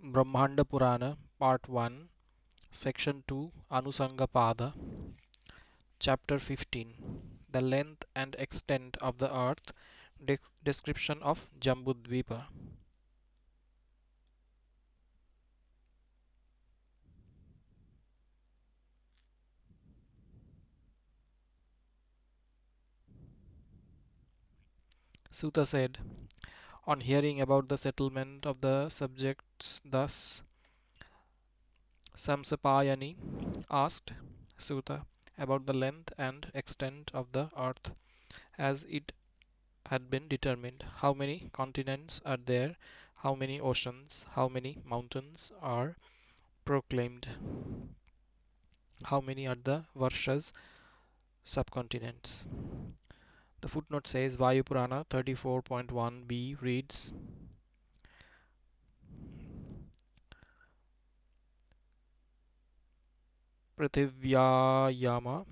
Brahmanda Purana, Part 1, Section 2, Anusanga Pada, Chapter 15, The Length and Extent of the Earth, Description of Jambudvipa. Suta said, on hearing about the settlement of the subjects thus, Samsapayani asked Suta about the length and extent of the earth as it had been determined. How many continents are there? How many oceans? How many mountains are proclaimed? How many are the Varshas subcontinents? The footnote says Vayu Purana 34.1b reads Prithivyayama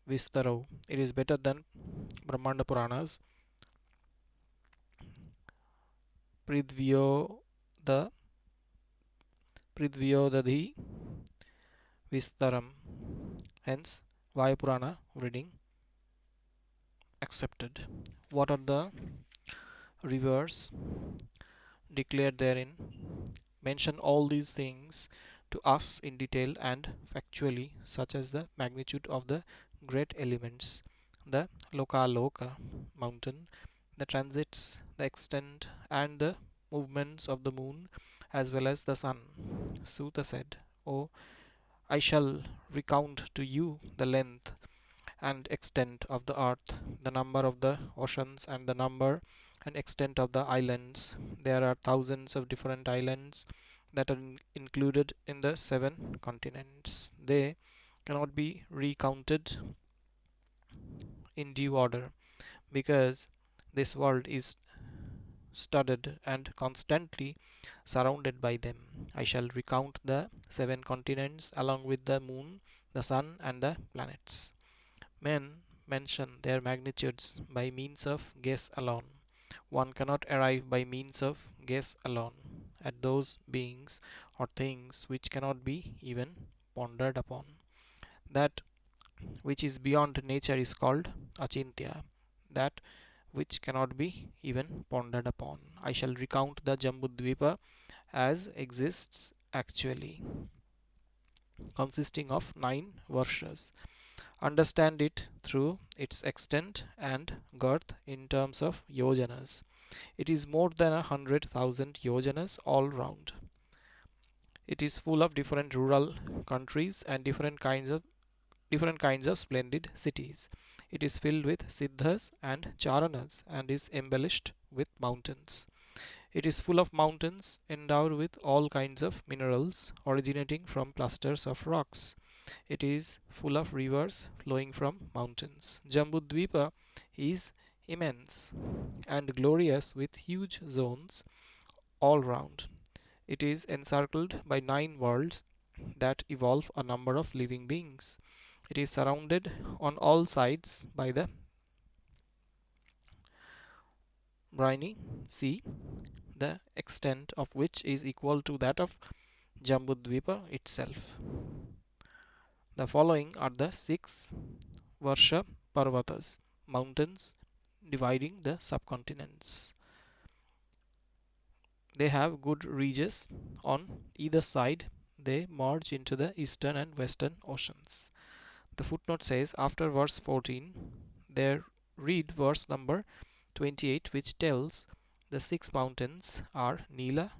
Vistaro. It is better than Brahmanda Puranas. Prithvyo the Prithvyodadhi Vistaram. Hence, Vayu Purana reading accepted. What are the rivers declared therein? Mention all these things to us in detail and factually, such as the magnitude of the great elements, the Lokaloka mountain, the transits, the extent, and the movements of the moon, as well as the sun. Suta said, Oh, I shall recount to you the length and extent of the earth, the number of the oceans, and the number and extent of the islands. There are thousands of different islands that are included in the seven continents. They cannot be recounted in due order because this world is studded and constantly surrounded by them. I shall recount the seven continents along with the moon, the sun, and the planets. Men mention their magnitudes by means of guess alone. One cannot arrive by means of guess alone at those beings or things which cannot be even pondered upon. That which is beyond nature is called achintya. That which cannot be even pondered upon. I shall recount the Jambudvipa as exists actually, consisting of 9 varshas. Understand it through its extent and girth in terms of yojanas. It is more than 100,000 yojanas all round. It is full of different rural countries and different kinds of splendid cities. It is filled with siddhas and charanas and is embellished with mountains. It is full of mountains endowed with all kinds of minerals originating from clusters of rocks. It is full of rivers flowing from mountains. Jambudvipa is immense and glorious with huge zones all round. It is encircled by 9 worlds that evolve a number of living beings. It is surrounded on all sides by the briny sea, the extent of which is equal to that of Jambudvipa itself. The following are the 6 Varsha Parvatas, mountains dividing the subcontinents. They have good ridges on either side. They merge into the eastern and western oceans. The footnote says after verse 14, there read verse number 28, which tells the 6 mountains are Nila,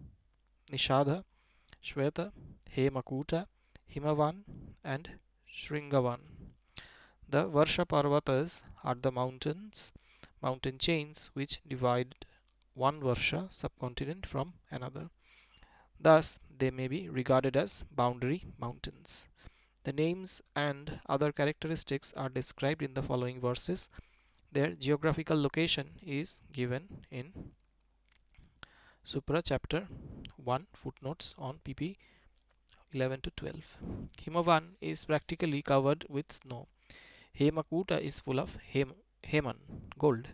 Nishadha, Shweta, Hemakuta, Himavan, and Shringavan. The Varsha Parvatas are the mountain chains which divide one Varsha subcontinent from another. Thus, they may be regarded as boundary mountains. The names and other characteristics are described in the following verses. Their geographical location is given in Supra chapter 1 footnotes on pp 11 to 12. Himavan is practically covered with snow. Hemakuta is full of Heman, gold.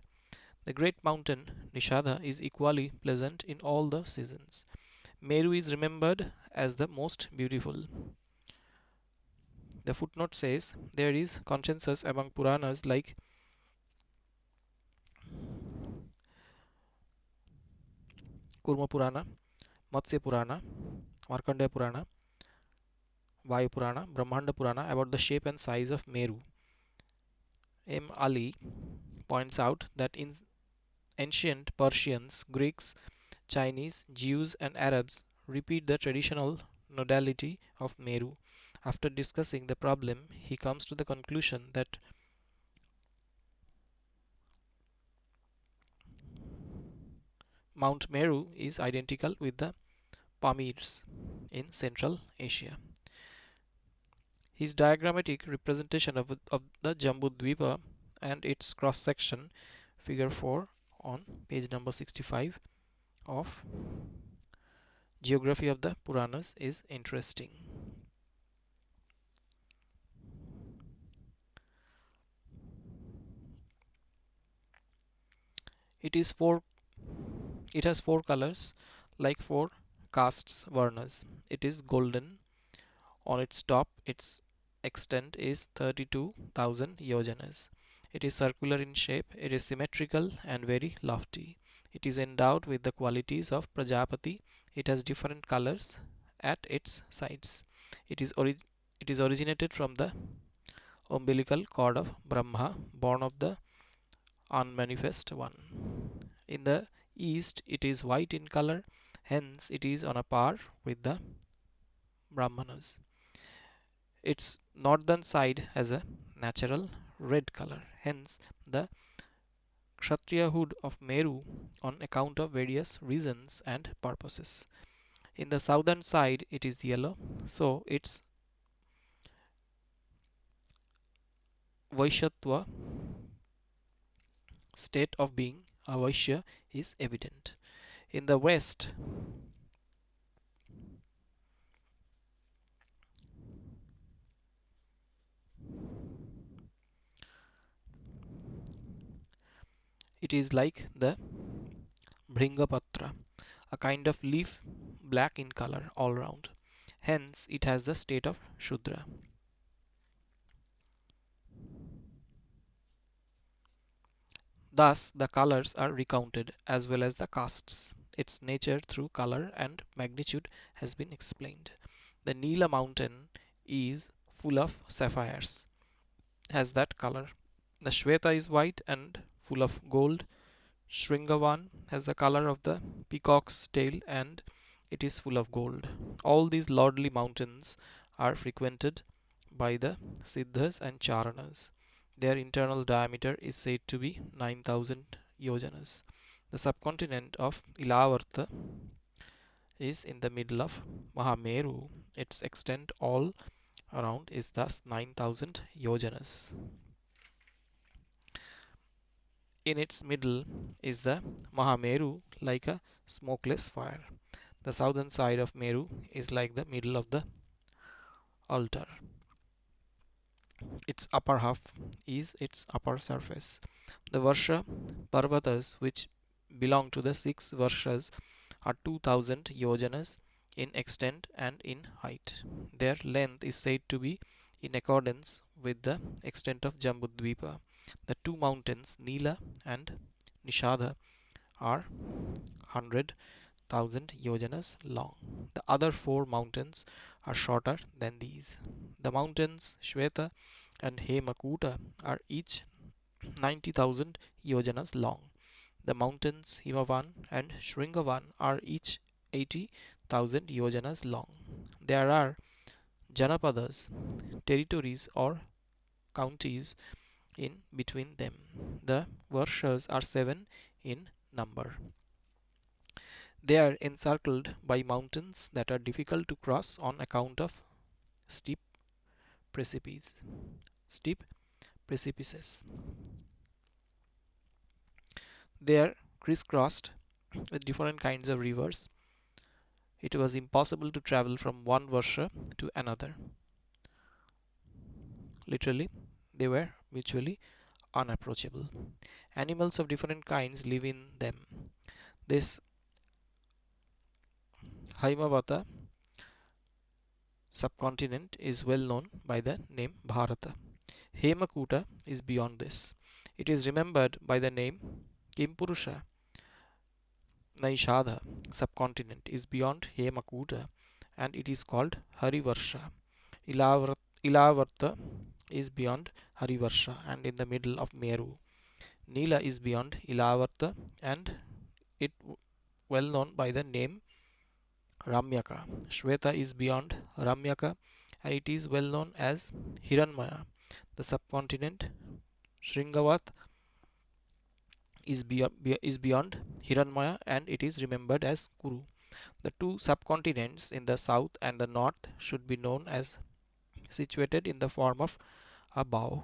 The great mountain Nishadha is equally pleasant in all the seasons. Meru is remembered as the most beautiful. The footnote says there is consensus among Puranas like Kurma Purana, Matsya Purana, Markandeya Purana, Vayu Purana, Brahmanda Purana about the shape and size of Meru. M. Ali points out that in ancient Persians, Greeks, Chinese, Jews, and Arabs repeat the traditional nodality of Meru. After discussing the problem, he comes to the conclusion that Mount Meru is identical with the Pamirs in Central Asia. His diagrammatic representation of the Jambudvipa and its cross section, figure 4 on page number 65 of Geography of the Puranas, is interesting. It is four it has four colors like four castes varnas. It is golden. On its top, its extent is 32,000 yojanas. It is circular in shape, it is symmetrical and very lofty. It is endowed with the qualities of Prajapati. It has different colors at its sides. It is, it is originated from the umbilical cord of Brahma, born of the unmanifest one. In the east, it is white in color, hence, it is on a par with the Brahmanas. Its northern side has a natural red color, hence the Kshatriyahood of Meru on account of various reasons and purposes. In the southern side it is yellow, so its Vaishyatva state of being a Vaishya is evident. In the west it is like the Bhringapatra, a kind of leaf black in color all round. Hence it has the state of Shudra. Thus the colors are recounted as well as the castes. Its nature through color and magnitude has been explained. The Nila mountain is full of sapphires, has that color. The Shweta is white and full of gold. Shringavan has the color of the peacock's tail and it is full of gold. All these lordly mountains are frequented by the Siddhas and Charanas. Their internal diameter is said to be 9,000 yojanas. The subcontinent of Ilavarta is in the middle of Mahameru. Its extent all around is thus 9,000 yojanas. In its middle is the Mahameru like a smokeless fire. The southern side of Meru is like the middle of the altar. Its upper half is its upper surface. The Varsha Parvatas, which belong to the six Varshas, are 2000 yojanas in extent and in height. Their length is said to be in accordance with the extent of Jambudvipa. The two mountains, Nila and Nishada, are 100,000 yojanas long. The other four mountains are shorter than these. The mountains Shweta and Hemakuta are each 90,000 yojanas long. The mountains Himavan and Shringavan are each 80,000 yojanas long. There are Janapadas, territories or counties in between them. The Varshas are seven in number. They are encircled by mountains that are difficult to cross on account of steep precipices. Steep precipices. They are crisscrossed with different kinds of rivers. It was impossible to travel from one Varsha to another. Literally, they were mutually unapproachable. Animals of different kinds live in them. This Haimavata subcontinent is well known by the name Bharata. Hemakuta is beyond this. It is remembered by the name Kimpurusha. Naishadha subcontinent is beyond Hemakuta and it is called Harivarsha. Ilavarta is beyond Harivarsha and in the middle of Meru. Nila is beyond Ilavarta and it well known by the name Ramyaka. Shweta is beyond Ramyaka and it is well known as Hiranmaya. The subcontinent Shringavat is beyond Hiranmaya and it is remembered as Kuru. The two subcontinents in the south and the north should be known as situated in the form of a bow.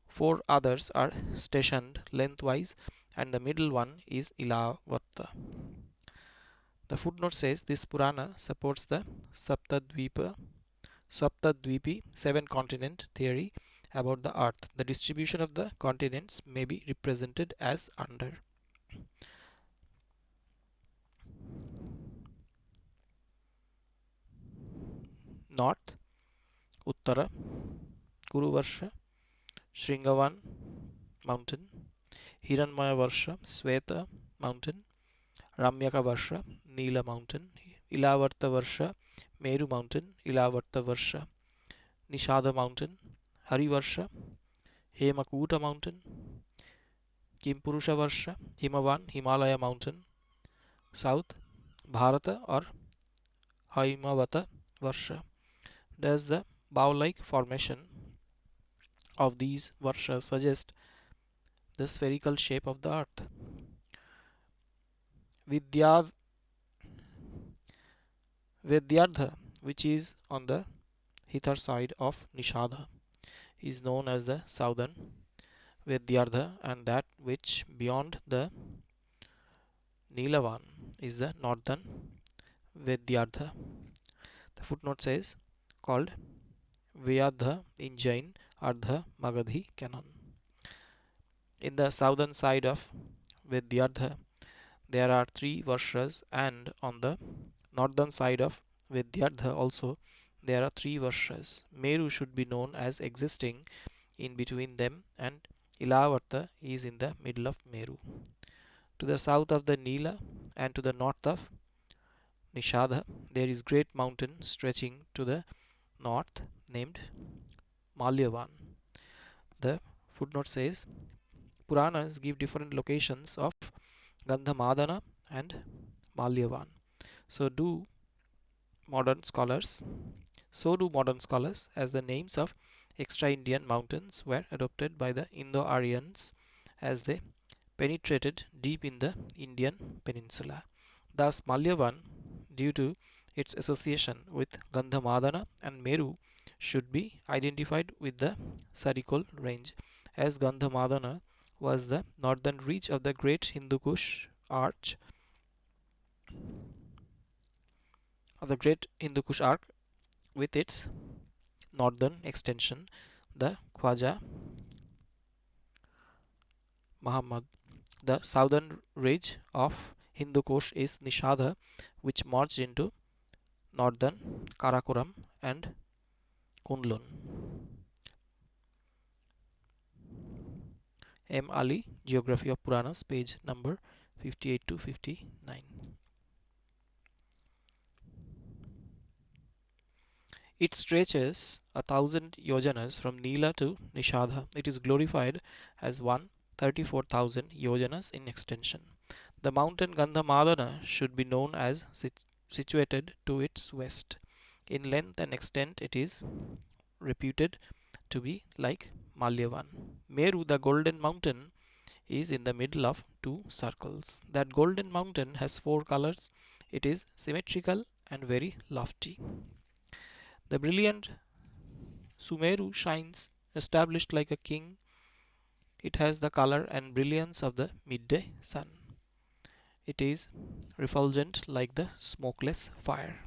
Four others are stationed lengthwise and the middle one is Ilavarta. The footnote says this Purana supports the Saptadvipi seven continent theory about the earth. The distribution of the continents may be represented as under. North, Uttara, Kuruvarsha, Shringavan mountain, Hiranmaya Varsha, Sweta mountain, Ramyaka Varsha, Nila mountain, Ilavarta Varsha, Meru mountain, Ilavarta Varsha, Nishada mountain, Harivarsha, Hemakuta mountain, Kimpurusha Varsha, Himavan, Himalaya mountain, South, Bharata or Haimavata Varsha. Does the bow-like formation of these varshas suggest the spherical shape of the earth? Vidya, Vidyardha, which is on the hither side of Nishadha, is known as the southern Vidyardha, and that which beyond the Nilavan is the northern Vidyardha. The footnote says called Vyadha in Jain Ardha Magadhi canon. In the southern side of Vidyardha there are three varshas and on the northern side of Vidyardha also there are three varshas. Meru should be known as existing in between them and Ilavarta is in the middle of Meru. To the south of the Nila and to the north of Nishadha there is great mountain stretching to the north named Malyavan. The footnote says Puranas give different locations of Gandhamadana and Malyavan. So do modern scholars. So do modern scholars, as the names of extra-Indian mountains were adopted by the Indo-Aryans as they penetrated deep in the Indian peninsula. Thus, Malyavan, due to its association with Gandhamadana and Meru, should be identified with the Sarikol range, as Gandhamadana was the northern reach of the great Hindu Kush arch with its northern extension, the Khwaja Muhammad. The southern ridge of Hindu Kush is Nishadha, which merged into northern Karakoram and Kunlun. M. Ali, Geography of Puranas, page number 58 to 59. It stretches 1,000 yojanas from Nila to Nishadha. It is glorified as 134,000 yojanas in extension. The mountain Gandhamadana should be known as situated to its west. In length and extent it is reputed to be like Malyavan. Meru, the golden mountain, is in the middle of two circles. That golden mountain has four colors. It is symmetrical and very lofty. The brilliant Sumeru shines established like a king. It has the color and brilliance of the midday sun. It is refulgent like the smokeless fire.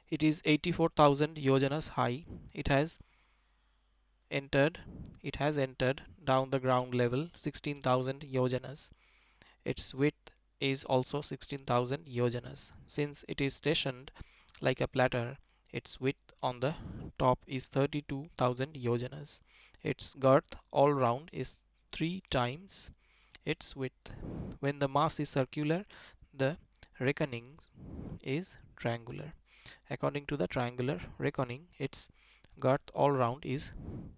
It is 84,000 yojanas high. Entered it has entered down the ground level 16,000 yojanas. Its width is also 16,000 yojanas. Since it is stationed like a platter, its width on the top is 32,000 yojanas. Its girth all round is 3 times its width. When the mass is circular, the reckoning is triangular. According to the triangular reckoning, its girth all round is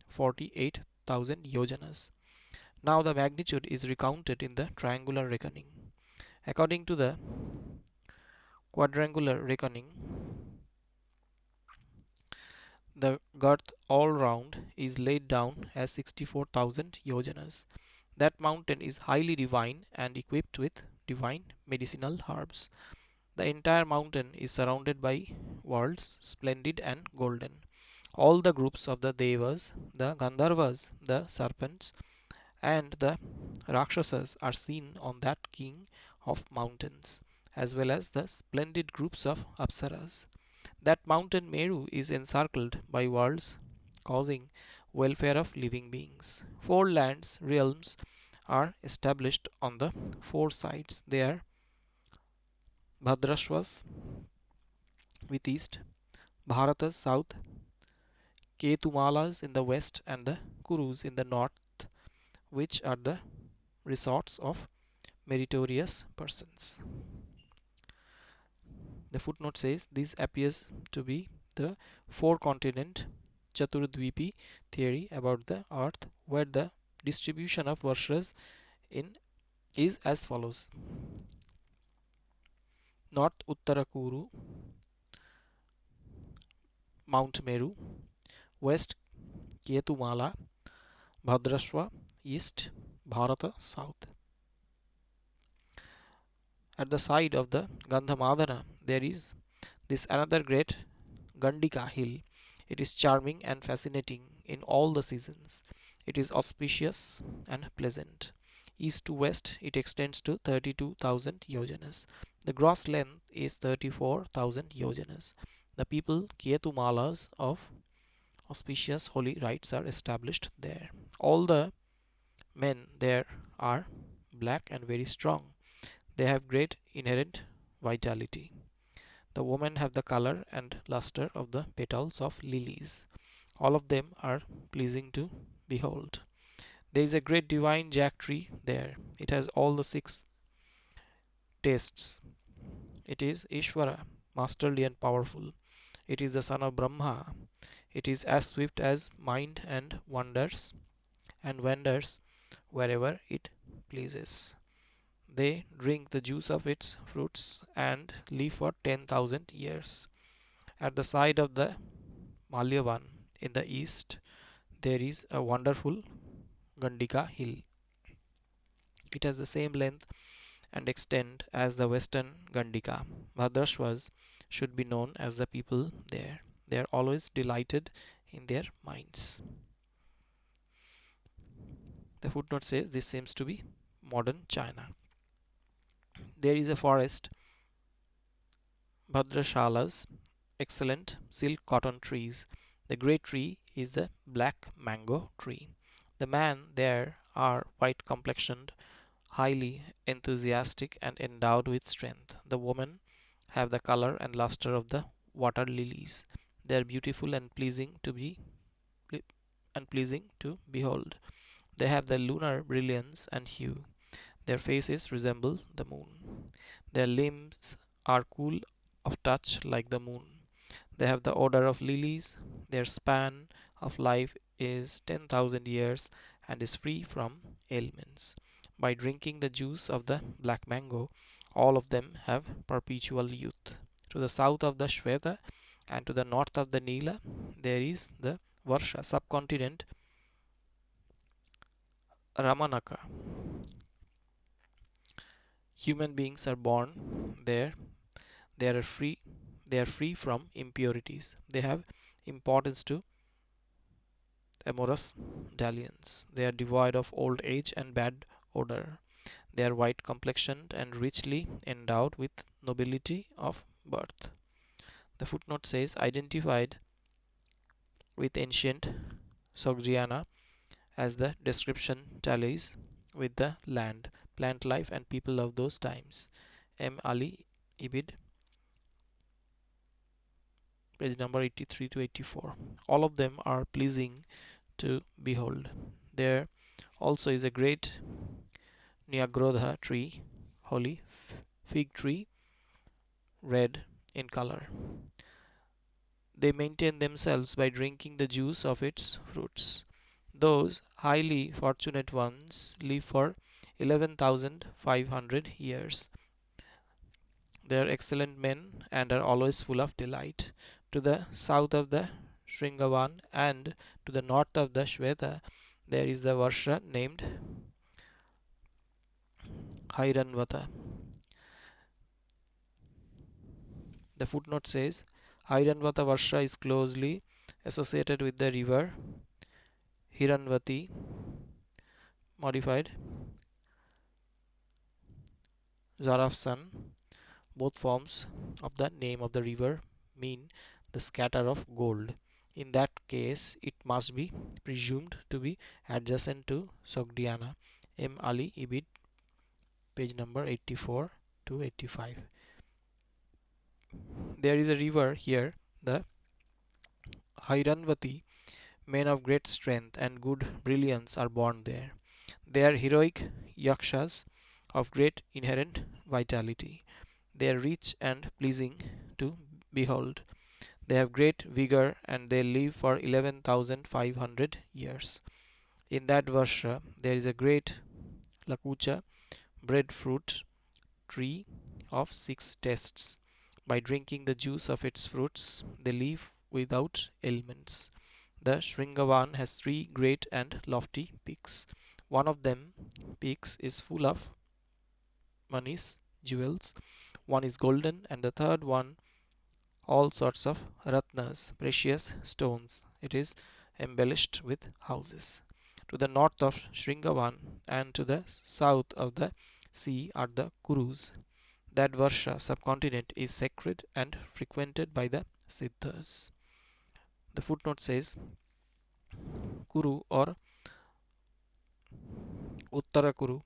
48,000 yojanas. Now the magnitude is recounted in the triangular reckoning. According to the quadrangular reckoning, the girth all round is laid down as 64,000 yojanas. That mountain is highly divine and equipped with divine medicinal herbs. The entire mountain is surrounded by worlds, splendid and golden. All the groups of the Devas, the Gandharvas, the serpents, and the Rakshasas are seen on that king of mountains, as well as the splendid groups of Apsaras. That mountain Meru is encircled by worlds, causing welfare of living beings. Four lands, realms, are established on the four sides. They are Bhadrashvas with east, Bharatas south, Ketumalas in the west, and the Kurus in the north, which are the resorts of meritorious persons. The footnote says this appears to be the four continent Jambudvipa theory about the earth, where the distribution of Varshas in is as follows: North Uttarakuru, Mount Meru; West Ketumala, Bhadrashva; East Bharata; South. At the side of the Gandhamadana there is this another great Gandika hill. It is charming and fascinating in all the seasons. It is auspicious and pleasant. East to west it extends to 32,000 yojanas. The gross length is 34,000 yojanas. The people Ketumalas of auspicious holy rites are established there. All the men there are black and very strong. They have great inherent vitality. The women have the color and luster of the petals of lilies. All of them are pleasing to behold. There is a great divine jack tree there. It has all the six tastes. It is Ishvara, masterly and powerful. It is the son of Brahma. It is as swift as mind and wanders wherever it pleases. They drink the juice of its fruits and live for 10,000 years. At the side of the Malyavan in the east, there is a wonderful Gandika hill. It has the same length and extent as the western Gandika. Bhadrashvas should be known as the people there. They are always delighted in their minds. The footnote says this seems to be modern China. There is a forest, Bhadrashala's excellent silk cotton trees. The great tree is the black mango tree. The men there are white complexioned, highly enthusiastic, and endowed with strength. The women have the color and luster of the water lilies. They are beautiful and pleasing to behold. They have the lunar brilliance and hue. Their faces resemble the moon. Their limbs are cool of touch like the moon. They have the odor of lilies. Their span of life is 10,000 years and is free from ailments. By drinking the juice of the black mango, all of them have perpetual youth. To the south of the Shweta and to the north of the Nila, there is the Varsha subcontinent Ramanaka. Human beings are born there. They are free. They are free from impurities. They have importance to amorous dalliance. They are devoid of old age and bad odor. They are white complexioned and richly endowed with nobility of birth. The footnote says identified with ancient Sogdiana as the description tallies with the land. plant life and people of those times. M. Ali Ibid, page number 83 to 84. All of them are pleasing to behold. There also is a great Nyagrodha tree, holy fig tree, red in color. They maintain themselves by drinking the juice of its fruits. Those highly fortunate ones live for 11,500 years. They are excellent men and are always full of delight. To the south of the Shringavan and to the north of the Shweta, there is the Varsha named Hairanvata. The footnote says Hairanvata Varsha is closely associated with the river Hiranvati, modified Zarafsan. Both forms of the name of the river mean the scatter of gold. In that case, it must be presumed to be adjacent to Sogdiana. M. Ali Ibid, page number 84 to 85. There is a river here, the Hairanvati. Men of great strength and good brilliance are born there. They are heroic yakshas of great inherent vitality. They are rich and pleasing to behold. They have great vigor and they live for 11,500 years. In that Varsha there is a great Lakucha breadfruit tree of 6 tastes. By drinking the juice of its fruits, they live without ailments. The Shringavan has 3 great and lofty peaks. One of them peaks is full of manis, jewels. One is golden, and the third one all sorts of ratnas, precious stones. It is embellished with houses. To the north of Shringavan and to the south of the sea are the Kurus. That Varsha subcontinent is sacred and frequented by the Siddhas. The footnote says Kuru or Uttara Kuru.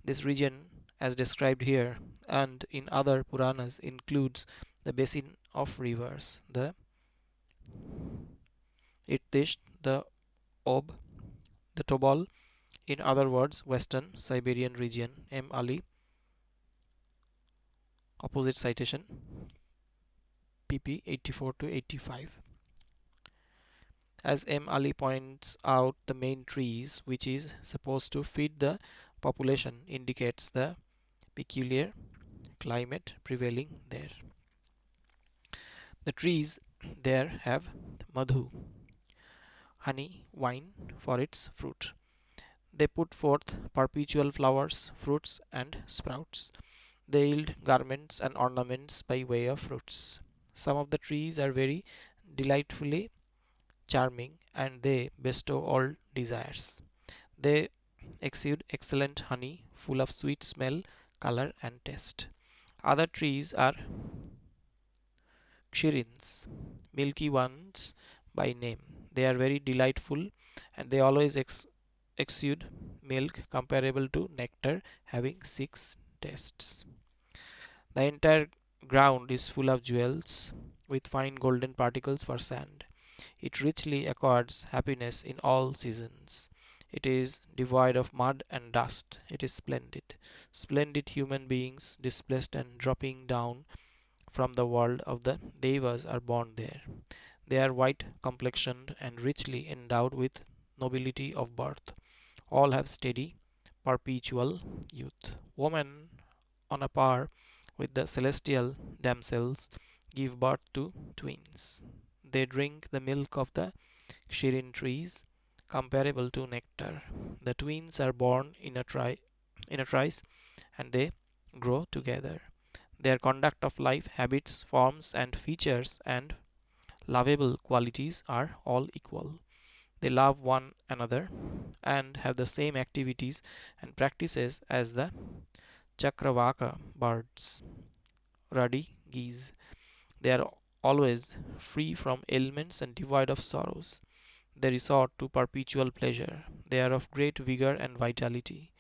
This region, as described here and in other Puranas, includes the basin of rivers, the Irtish, the Ob, the Tobol, in other words, Western Siberian region. M. Ali, opposite citation, pp. 84 to 85. As M. Ali points out, the main trees which is supposed to feed the population indicates the peculiar climate prevailing there. The trees there have madhu, honey, wine for its fruit. They put forth perpetual flowers, fruits, and sprouts. They yield garments and ornaments by way of fruits. Some of the trees are very delightfully charming, and they bestow all desires. They exude excellent honey, full of sweet smell, color, and taste. Other trees are Kshirins, milky ones by name. They are very delightful and they always exude milk comparable to nectar, having 6 tastes. The entire ground is full of jewels with fine golden particles for sand. It richly accords happiness in all seasons. It is devoid of mud and dust. It is splendid. Splendid human beings, displaced and dropping down from the world of the Devas, are born there. They are white complexioned and richly endowed with nobility of birth. All have steady, perpetual youth. Women, on a par with the celestial damsels, give birth to twins. They drink the milk of the Kshirin trees, comparable to nectar. The twins are born in a trice, and they grow together. Their conduct of life, habits, forms, and features, and lovable qualities are all equal. They love one another and have the same activities and practices as the Chakravaka birds, ruddy geese. They are always free from ailments and devoid of sorrows. They resort to perpetual pleasure. They are of great vigor and vitality.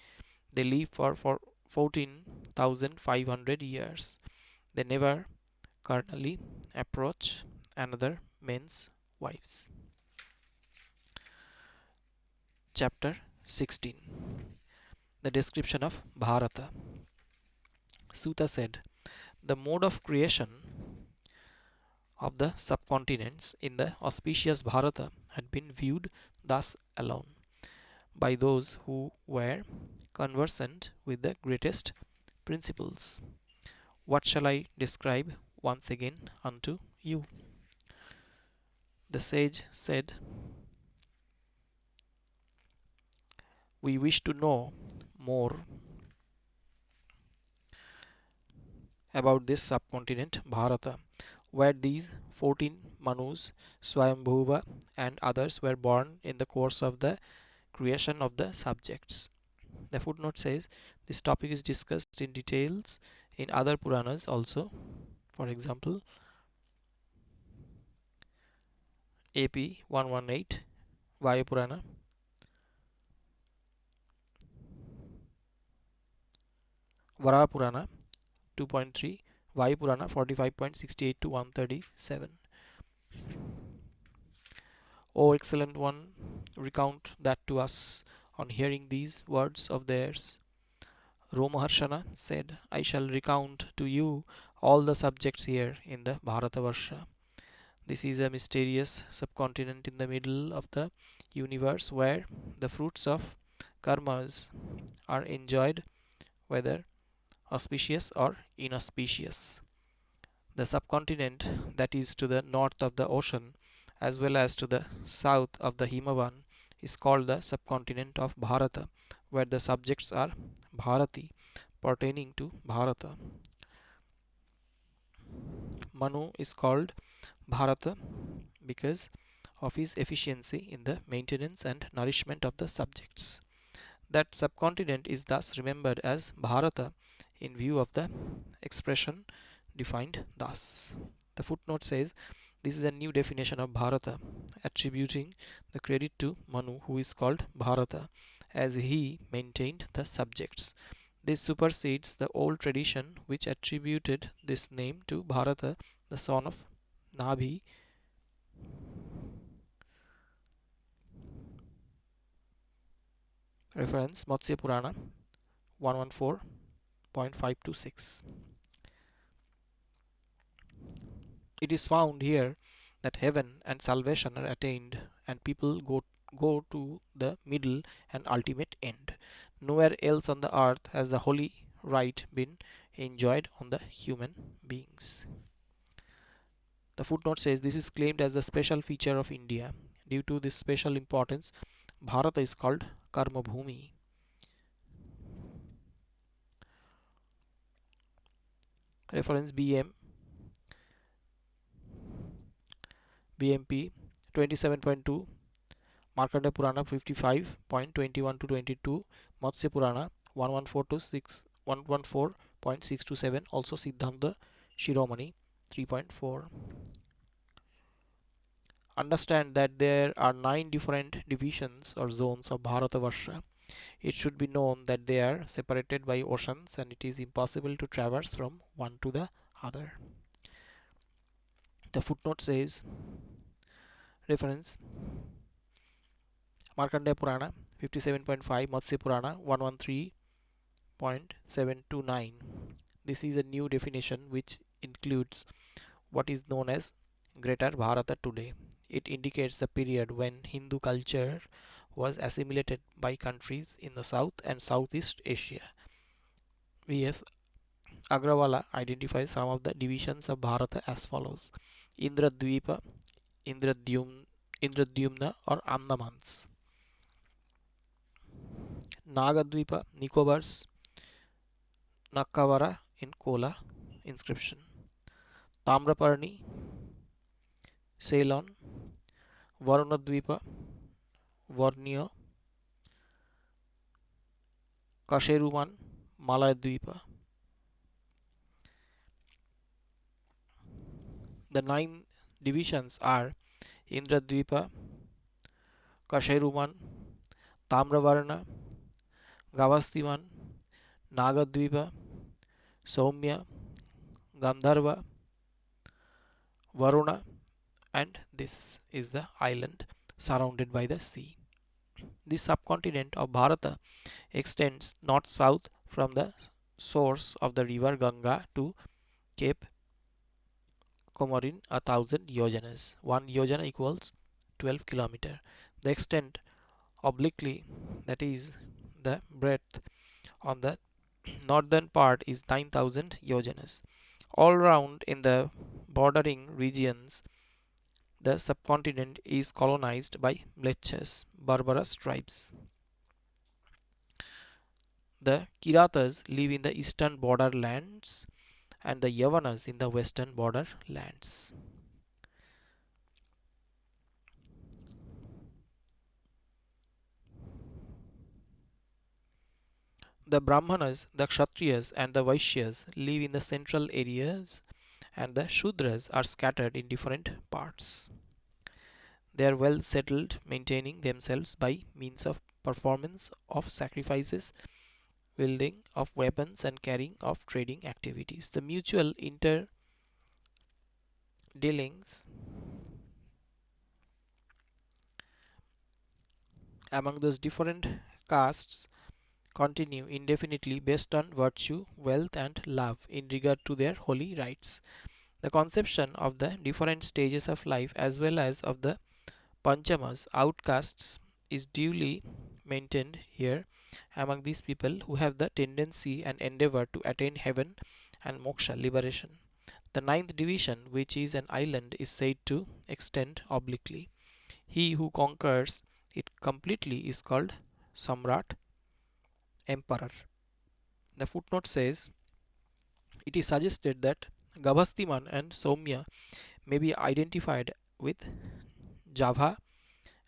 They live for 14,500 years. They never carnally approach another men's wives. Chapter 16. The description of Bharata. Suta said, the mode of creation of the subcontinents in the auspicious Bharata had been viewed thus alone by those who were conversant with the greatest principles. What shall I describe once again unto you? The sage said, we wish to know more about this subcontinent Bharata, where these 14 Manus, Swayambhuva, and others were born in the course of the creation of the subjects. The footnote says this topic is discussed in details in other Puranas also. For example, AP 118, Vayu Purana, Vara Purana 2.3, Vayu Purana 45.68 to 137. O excellent one, recount that to us. On hearing these words of theirs, Romaharshana said, I shall recount to you all the subjects here in the Bharatavarsha. This is a mysterious subcontinent in the middle of the universe where the fruits of karmas are enjoyed, whether auspicious or inauspicious. The subcontinent that is to the north of the ocean as well as to the south of the Himavan is called the subcontinent of Bharata, where the subjects are Bharati, pertaining to Bharata. Manu is called Bharata because of his efficiency in the maintenance and nourishment of the subjects. That subcontinent is thus remembered as Bharata in view of the expression defined thus. The footnote says this is a new definition of Bharata, attributing the credit to Manu, who is called Bharata, as he maintained the subjects. This supersedes the old tradition which attributed this name to Bharata, the son of Nabhi. Reference Matsya Purana 114.526. It is found here that heaven and salvation are attained and people go to the middle and ultimate end. Nowhere else on the earth has the holy right been enjoyed on the human beings. The footnote says this is claimed as a special feature of India. Due to this special importance, Bharata is called Karma Bhumi. Reference BMP 27.2, Markandeya Purana 55.21 to 22, Matsya Purana 114.6 to 7, also Siddhanta Shiromani 3.4. Understand that there are 9 different divisions or zones of Bharatavarsha. It should be known that they are separated by oceans and it is impossible to traverse from one to the other. The footnote says, reference Markandeya Purana 57.5, Matsya Purana 113.7 to 9. This is a new definition which includes what is known as Greater Bharata today. It indicates the period when Hindu culture was assimilated by countries in the South and Southeast Asia. V.S. Agrawala identifies some of the divisions of Bharata as follows: Indradvipa, Indradyumna or Andamans, Nagadvipa, Nicobars, Nakavara in Kola inscription, Tamraparni, Ceylon, Varunadvipa, Borneo, Kasheruman, Malayadvipa. The 9 divisions are Indradvipa, Kasheruman, Tamravarna, Gavastiman, Nagadvipa, Soumya, Gandharva, Varuna, and this is the island surrounded by the sea. The subcontinent of Bharata extends north-south from the source of the river Ganga to Cape Comorin 1,000 yojanas. 1 yojana equals 12 kilometer. The extent obliquely, that is the breadth on the northern part, is 9,000 yojanas. All round in the bordering regions, the subcontinent is colonized by Mlecchas, barbarous tribes. The Kiratas live in the eastern borderlands and the Yavanas in the western borderlands. The Brahmanas, the Kshatriyas, and the Vaishyas live in the central areas, and the Shudras are scattered in different parts. They are well settled, maintaining themselves by means of performance of sacrifices, wielding of weapons, and carrying of trading activities. The mutual interdealings among those different castes continue indefinitely based on virtue, wealth, and love in regard to their holy rites. The conception of the different stages of life as well as of the Panchamas, outcasts, is duly maintained here among these people who have the tendency and endeavor to attain heaven and moksha liberation. The ninth division, which is an island, is said to extend obliquely. He who conquers it completely is called Samrat, emperor. The footnote says it is suggested that Gabhastiman and Soumya may be identified with Java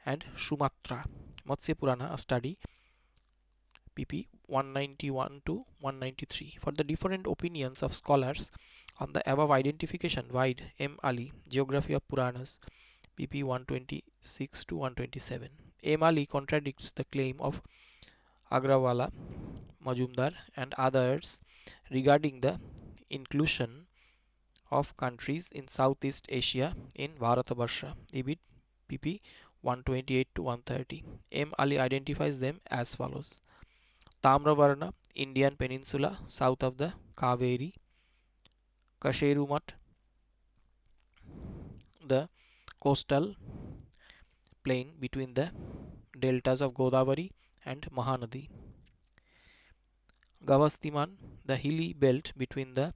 and Sumatra. Matsya Purana, a study, pp. 191 to 193. For the different opinions of scholars on the above identification, Wide, M. Ali, Geography of Puranas, pp. 126 to 127. M. Ali contradicts the claim of Agrawala, Majumdar, and others regarding the inclusion of countries in Southeast Asia in Bharatabarsha, EBIT pp. 128 to 130. M. Ali identifies them as follows: Tamravarna, Indian Peninsula, south of the Kaveri; Kasherumat, the coastal plain between the deltas of Godavari and Mahanadi; Gavastiman, the hilly belt between the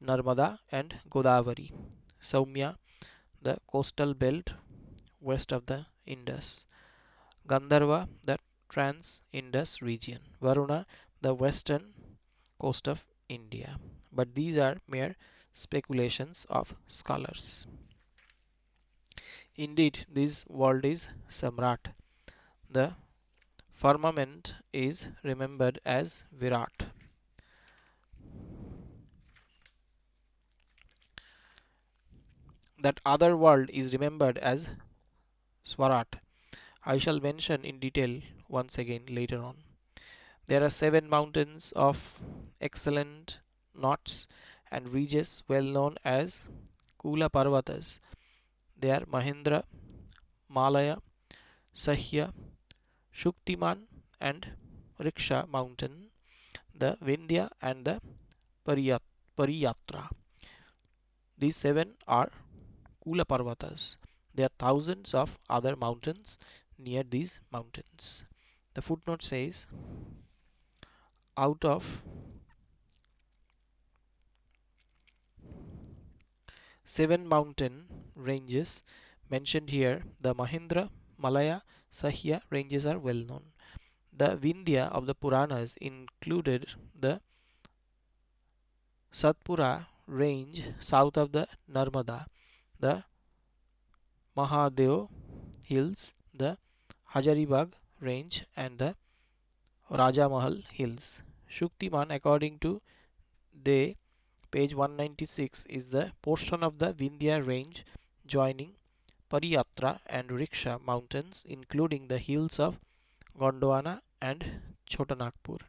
Narmada and Godavari; Soumya, the coastal belt west of the Indus; Gandharva, the Trans-Indus region; Varuna, the western coast of India. But these are mere speculations of scholars. Indeed, this world is Samrat. The firmament is remembered as Virat. That other world is remembered as Swarat. I shall mention in detail once again later on. There are 7 mountains of excellent knots and ridges well known as Kula Parvatas. They are Mahendra, Malaya, Sahya, Shuktiman, and Riksha mountain, the Vindhya, and the Pariyatra. These 7 are Kula Parvatas. There are thousands of other mountains near these mountains. The footnote says out of 7 mountain ranges mentioned here, the Mahendra, Malaya, Sahya ranges are well known. The Vindhya of the Puranas included the Satpura range south of the Narmada, the Mahadeo hills, the Hajaribagh range, and the Rajamahal hills. Shuktiman, according to De, page 196, is the portion of the Vindhya range joining Pariyatra and Riksha mountains, including the hills of Gondwana and Chotanagpur.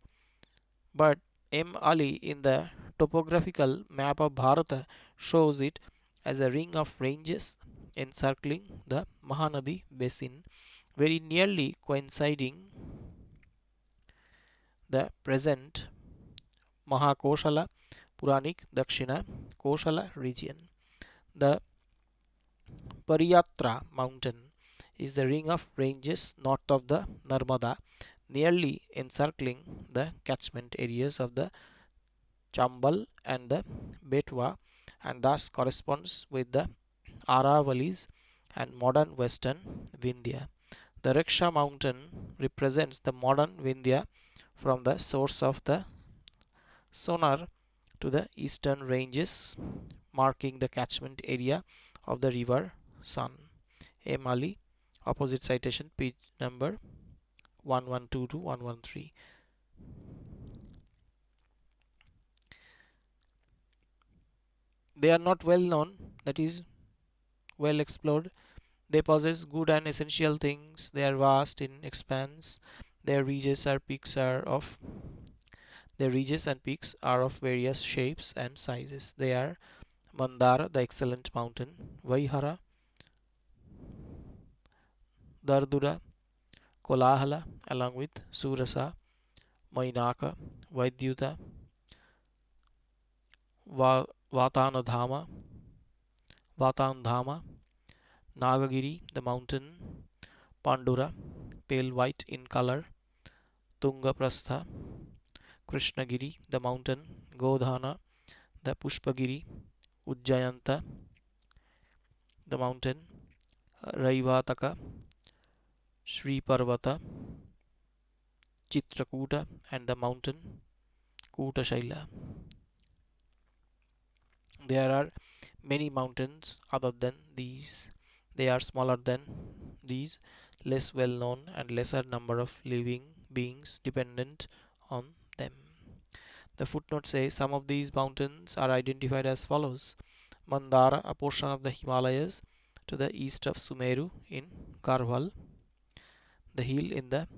But M. Ali in the topographical map of Bharata shows it as a ring of ranges encircling the Mahanadi basin, very nearly coinciding the present Mahakoshala Puranic Dakshina Koshala region. The Pariyatra mountain is the ring of ranges north of the Narmada, nearly encircling the catchment areas of the Chambal and the Betwa, and thus corresponds with the Aravalis and modern western Vindhya. The Riksha mountain represents the modern Vindhya from the source of the Sonar to the eastern ranges, marking the catchment area of the river Sun. A. Mali, opposite citation, page number 112 to 113. They are not well known, that is, well explored. They possess good and essential things. They are vast in expanse. Their ridges are peaks are of their ridges and peaks are of various shapes and sizes. They are Mandara, the excellent mountain, Vaihara, Dardura, Kolahala, along with Surasa, Mainaka, Vaidyuta, Vatanadhama, Vatandhama, Nagagiri, the mountain, Pandura, pale white in color, Tungaprastha, Krishnagiri, the mountain, Godhana, the Pushpagiri, Ujjayanta, the mountain, Raivataka, Sri Parvata, Chitrakuta, and the mountain, Kutashaila. There are many mountains other than these. They are smaller than these, less well known, and lesser number of living beings dependent on them. The footnote says some of these mountains are identified as follows: Mandara, a portion of the Himalayas to the east of Sumeru in Garhwal. The hill in the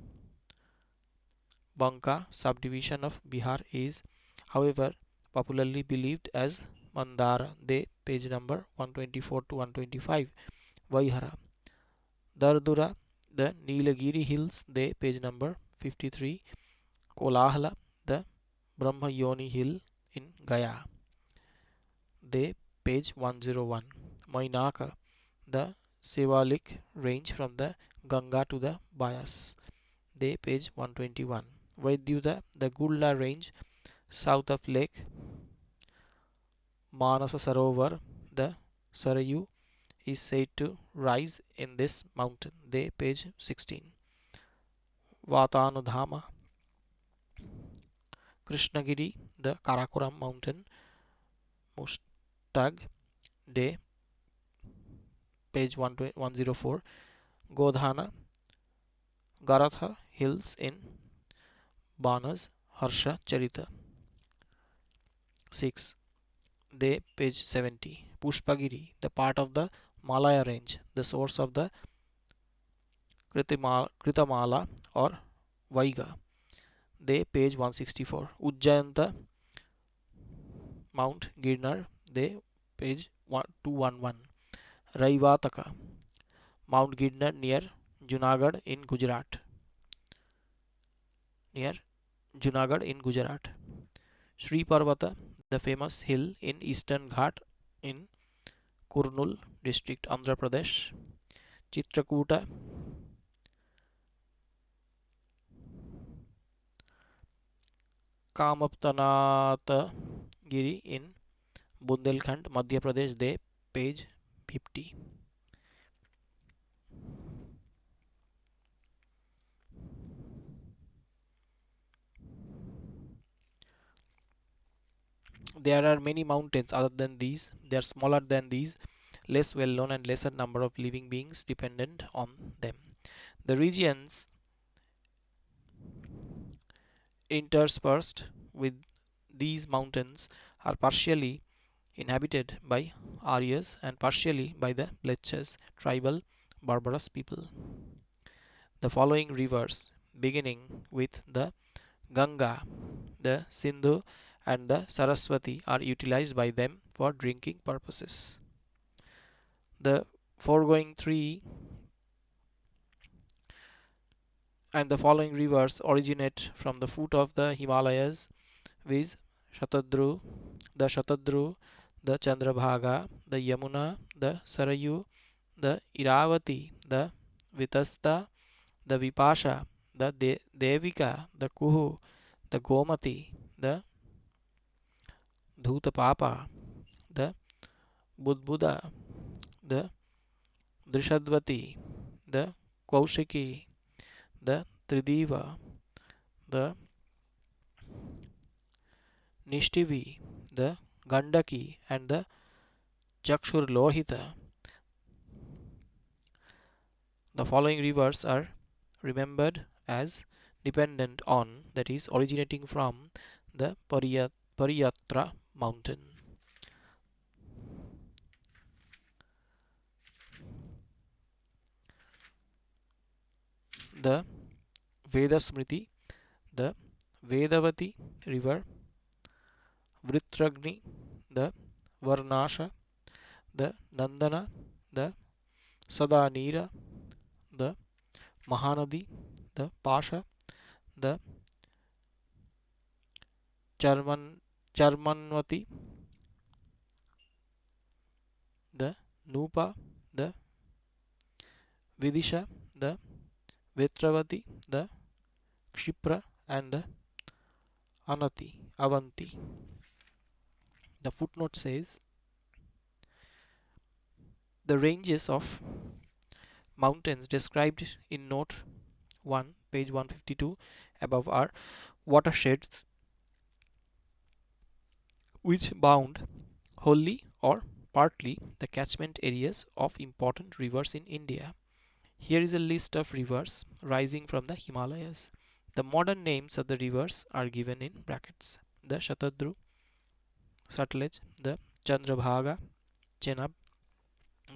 Banka subdivision of Bihar is, however, popularly believed as Mandara. They page number 124 to 125. Vaihara. Dardura, the Nilagiri Hills. They page number 53. Kolahala, the Brahma Yoni Hill in Gaya. They page 101. Mainaka, the Sevalik range from the Ganga to the Bias. They page 121. Vaidyuta, the Gulla range south of Lake Manasa Sarovar, the Sarayu is said to rise in this mountain. They page 16. Vatanudhama, Krishnagiri, the Karakoram mountain, Mustag, Day, page 104. Godhana, Garatha hills in Banas, Harsha Charita. 6. They page 70. Pushpagiri, the part of the Malaya range, the source of the Kritamala or Vaiga. They page 164. Ujjayanta, Mount Girnar. They page 211. Raivataka, Mount Girnar near Junagadh in Gujarat. Near Junagadh in Gujarat. Sri Parvata, the famous hill in Eastern Ghat in Kurnool district, Andhra Pradesh. Chitrakuta, Kamaptanata Giri in Bundelkhand, Madhya Pradesh. They page 50. There are many mountains other than these. They are smaller than these, less well known, and lesser number of living beings dependent on them. The regions interspersed with these mountains are partially inhabited by Aryas and partially by the Bleches, tribal barbarous people. The following rivers, beginning with the Ganga, the Sindhu, and the Saraswati are utilized by them for drinking purposes. The foregoing three and the following rivers originate from the foot of the Himalayas, viz. Shatadru, the Chandrabhaga, the Yamuna, the Sarayu, the Iravati, the Vitasta, the Vipasha, the Devika, the Kuhu, the Gomati, the Dhutapapa, the Budbuda, the Drishadvati, the Kaushiki, the Tridiva, the Nishtivi, the Gandaki, and the Chakshur Lohita. The following rivers are remembered as dependent on, that is, originating from the Pariyatra mountain. The Vedasmriti, the Vedavati river, Vritragni, the Varnasha, the Nandana, the Sadanira, the Mahanadi, the Pasha, the Charmanvati, the Nupa, the Vidisha, the Vetravati, the Kshipra, and the Avanti. The footnote says the ranges of mountains described in note 1, page 152 above are watersheds which bound wholly or partly the catchment areas of important rivers in India. Here is a list of rivers rising from the Himalayas. The modern names of the rivers are given in brackets. The Shatadru, Sutlej, the Chandrabhaga, Chenab,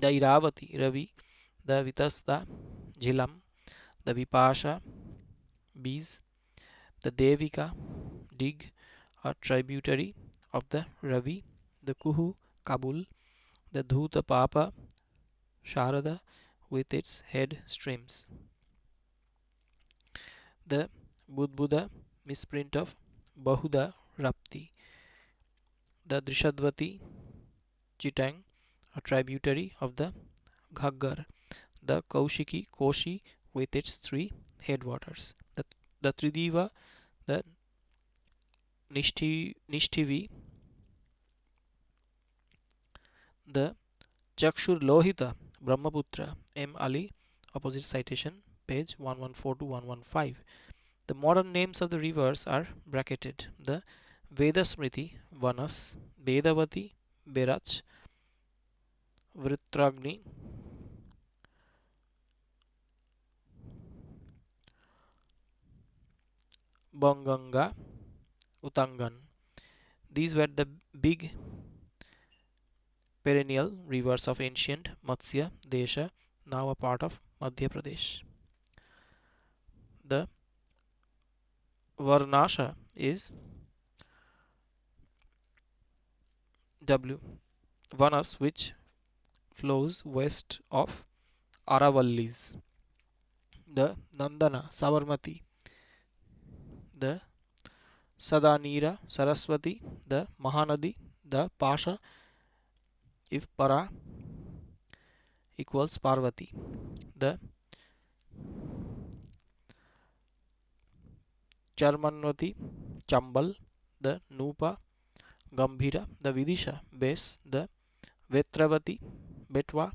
the Iravati, Ravi, the Vitasta, Jhilam, the Vipasha, Bees, the Devika, Dig, a tributary of the Ravi, the Kuhu, Kabul, the Dhuta Papa, Sharada, with its head streams. The Budbuda, misprint of Bahuda Rapti, the Drishadvati, Chitang, a tributary of the Ghaggar, the Kaushiki, Koshi, with its three headwaters, the Tridiva, the Nishtivi, the Chakshur Lohita, Brahmaputra, M. Ali, opposite citation, page 114 to 115. The modern names of the rivers are bracketed. The Vedasmriti, Vanas, Vedavati, Berach, Vritragni, Banganga, Utangan. These were the big perennial rivers of ancient Matsya Desha, now a part of Madhya Pradesh. The Varnasha is W. Vanas, which flows west of Aravallis. The Nandana, Sabarmati, the Sadanira, Saraswati, the Mahanadi, the Pasha, if Para equals Parvati, the Charmanvati, Chambal, the Nupa, Gambhira, the Vidisha, Base, the Vetravati, Betwa,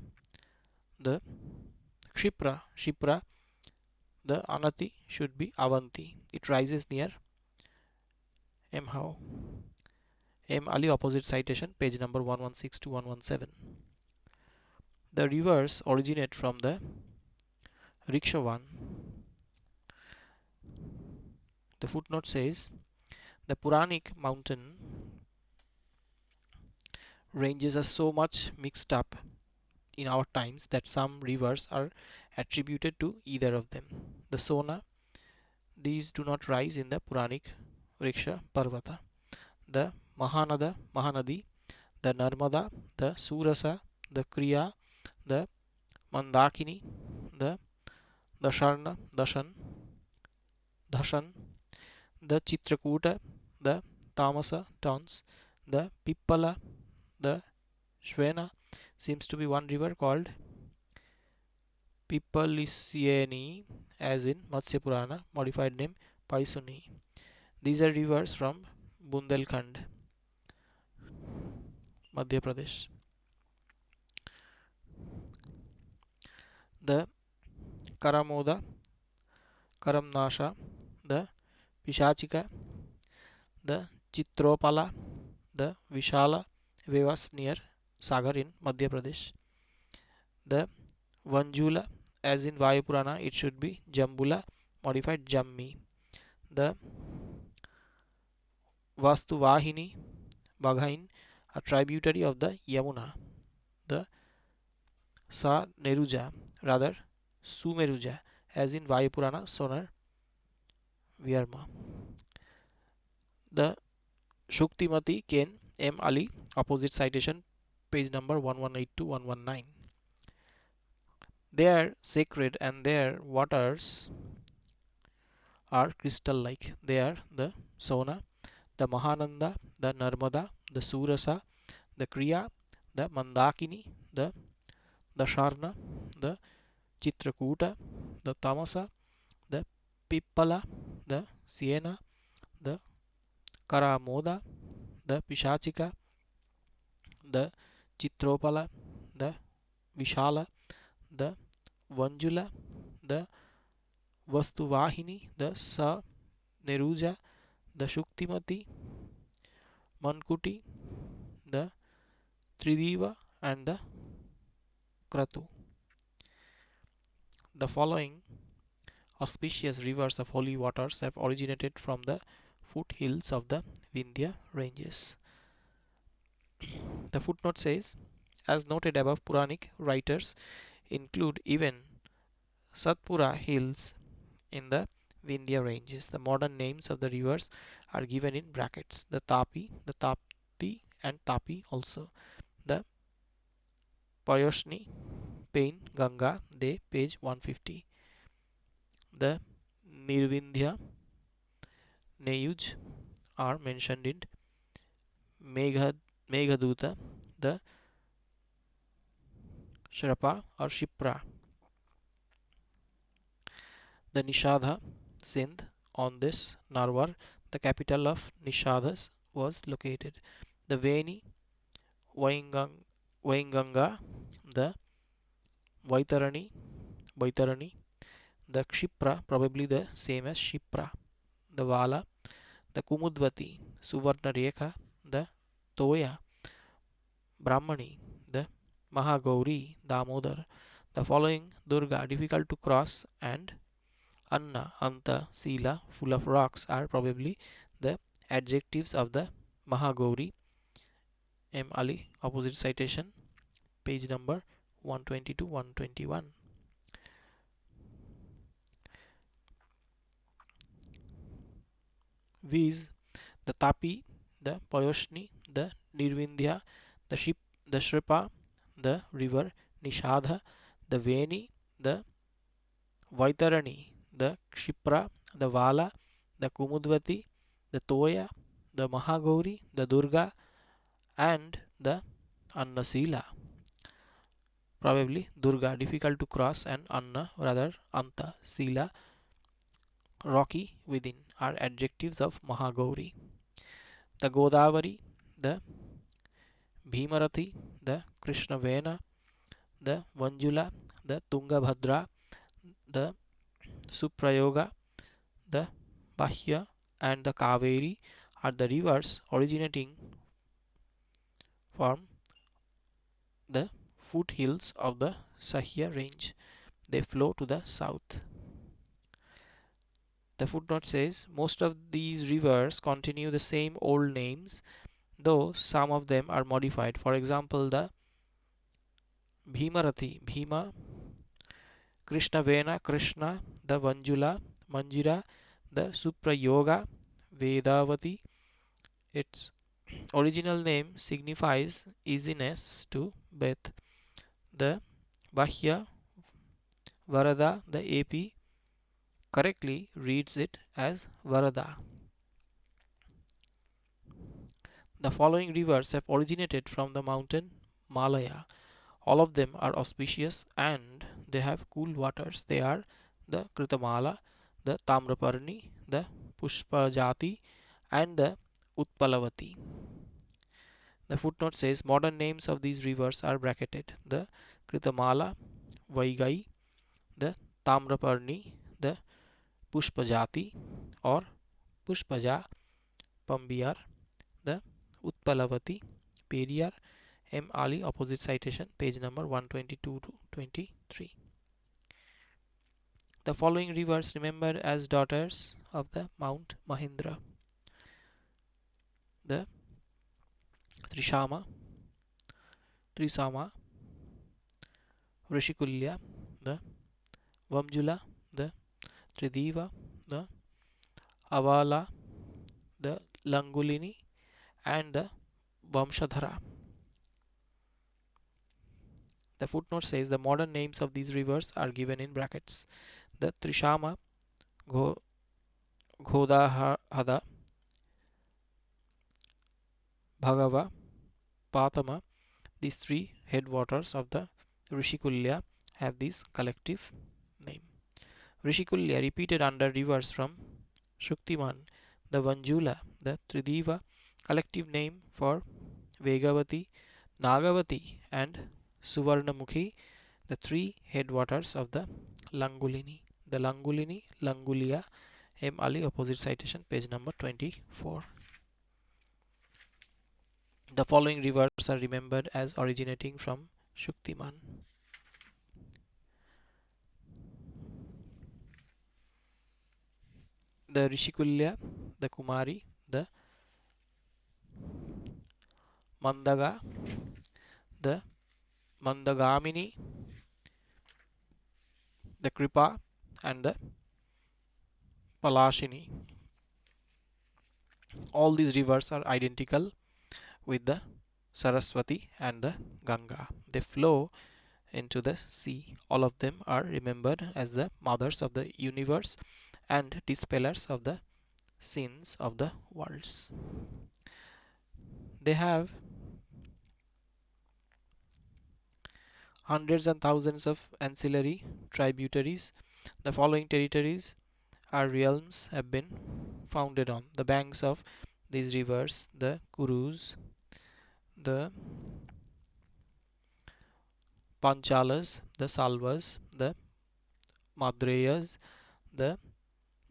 the Shipra, the Anati should be Avanti. It rises near M. How? M. Ali, opposite citation, page number 116 to 117. The rivers originate from the Rikshavan. The footnote says the Puranic mountain ranges are so much mixed up in our times that some rivers are attributed to either of them. The Sona, these do not rise in the Puranic Vriksha, Parvata. The Mahanadi, the Narmada, the Surasa, the Kriya, the Mandakini, the Dashan, the Chitrakuta, the Tamasa towns, the Pippala, the Shvena. Seems to be one river called Pippalisieni, as in Matsya Purana, modified name Paisuni. These are rivers from Bundelkhand, Madhya Pradesh. The Karamoda, Karamnasha, the Pishachika, the Chitropala, the Vishala Vevas near Sagar in Madhya Pradesh. The Vanjula, as in Vayu Purana, it should be Jambula, modified Jammi. The Vastuvahini, Baghain, a tributary of the Yamuna. The Sa Neruja, rather Sumeruja, as in Vayu Purana, Sonar Vyarma. The Shuktimati Ken M. Ali, opposite citation, page number 1182 to 119. They are sacred and their waters are crystal like. They are the Sona, the Mahananda, the Narmada, the Surasa, the Kriya, the Mandakini, the Dasharna, the Chitrakuta, the Tamasa, the Pippala, the Siena, the Karamoda, the Pishachika, the Chitropala, the Vishala, the Vanjula, the Vastuvahini, the Sa Neruja, the Shuktimati, Mankuti, the Tridiva, and the Kratu. The following auspicious rivers of holy waters have originated from the foothills of the Vindhya ranges. The footnote says, as noted above, Puranic writers include even Satpura hills in the Vindhya ranges. The modern names of the rivers are given in brackets. The Tapi, the Tapti, and Tapi also. The Payoshni, Pain, Ganga, they, page 150. The Nirvindhya, Neyuj are mentioned in Meghaduta, the Shrapa or Shipra. The Nishadha, Sindh, on this Narwar, the capital of Nishadhas, was located. The Veni, Vainganga, the Vaitarani, the Kshipra, probably the same as Shipra, the Vala, the Kumudvati, Suvarna Rekha, the Toya, Brahmani, the Mahagauri, Damodar. The following Durga, difficult to cross, and Anna, Anta, Sila, full of rocks, are probably the adjectives of the Mahagauri. M. Ali, opposite citation, page number 120 to 121. Viz. The Tapi, the Payoshni, the Nirvindhya, the Shripa, the river Nishadha, the Veni, the Vaitarani, the Kshipra, the Vala, the Kumudvati, the Toya, the Mahagauri, the Durga, and the Annasila. Probably Durga, difficult to cross, and Anna, rather Anta, Sila, rocky within, are adjectives of Mahagauri. The Godavari, the Bhimarathi, the Krishnavena, the Vanjula, the Tungabhadra, the Suprayoga, the Bahya, and the Kaveri are the rivers originating from the foothills of the Sahya range. They flow to the south. The footnote says most of these rivers continue the same old names, though some of them are modified. For example, the Bhimarathi, Bhima, Krishnavena, Krishna, the Vanjula, Manjira, the Suprayoga, Vedavati. Its original name signifies easiness to bathe. The Bahya Varada, the AP, correctly reads it as Varada. The following rivers have originated from the mountain Malaya. All of them are auspicious and they have cool waters. They are the Kritamala, the Tamraparni, the Pushpajati, and the Utpalavati. The footnote says modern names of these rivers are bracketed: the Kritamala, Vaigai, the Tamraparni, the Pushpajati or Pushpaja, Pambiyar, the Utpalavati, Periyar, M. Ali, opposite citation, page number 122 to 23. The following rivers remembered as daughters of the Mount Mahindra: the Trishama, Trisama, Rishikulya, the Vamjula, the Tridiva, the Avala, the Langulini, and the Vamshadhara. The footnote says the modern names of these rivers are given in brackets: the Trishama, Ghodahada, Bhagava, Patama. These three headwaters of the Rishikulya have this collective name. Rishikulya repeated under rivers from Shuktiman, the Vanjula, the Tridiva, collective name for Vegavati, Nagavati, and Suvarnamukhi, the three headwaters of the Langulini. The Langulini, Langulia, M. Ali, opposite citation, page number 24. The following rivers are remembered as originating from Shuktiman: the Rishikulya, the Kumari, the Mandaga, the Mandagamini, the Kripa, and the Palashini. All these rivers are identical with the Saraswati and the Ganga. They flow into the sea. All of them are remembered as the mothers of the universe and dispellers of the sins of the worlds. They have hundreds and thousands of ancillary tributaries. The following territories our realms have been founded on the banks of these rivers: the Kurus, the Panchalas, the Salvas, the Madreyas, the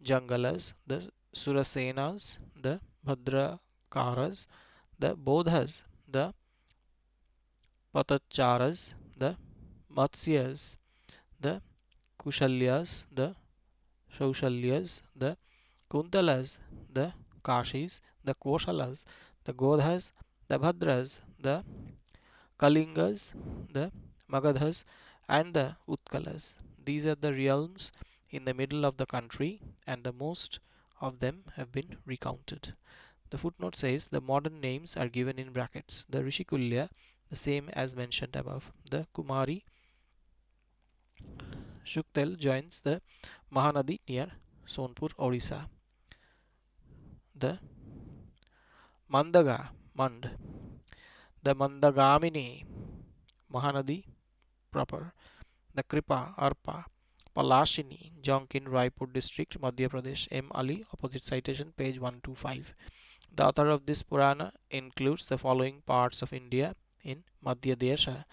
Jangalas, the Surasenas, the Bhadrakaras, the Bodhas, the Patacharas, the Matsyas, the Kushalyas, the Shaushalyas, the Kuntalas, the Kashis, the Koshalas, the Godhas, the Bhadras, the Kalingas, the Magadhas, and the Utkalas. These are the realms in the middle of the country, and the most of them have been recounted. The footnote says the modern names are given in brackets: the Rishikulya, the same as mentioned above; the Kumari, Shuktel joins the Mahanadi near Sonpur, Orissa; the Mandaga, Mand, the Mandagamini, Mahanadi proper; the Kripa, Arpa; Palashini, Jonkin, Raipur district, Madhya Pradesh. M. Ali, opposite citation, page 125. The author of this Purana includes the following parts of India in Madhya Desha.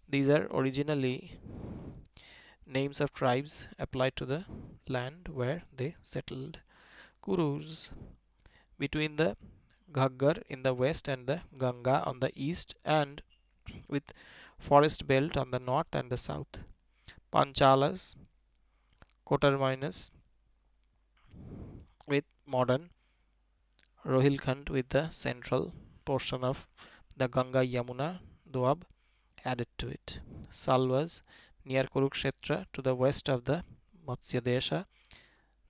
These are originally names of tribes applied to the land where they settled: Kurus, between the Ghaggar in the west and the Ganga on the east, and with forest belt on the north and the south; Panchalas, coterminous with modern Rohilkhand, with the central portion of the Ganga Yamuna Doab added to it; Salvas, near Kurukshetra to the west of the Matsya Desha;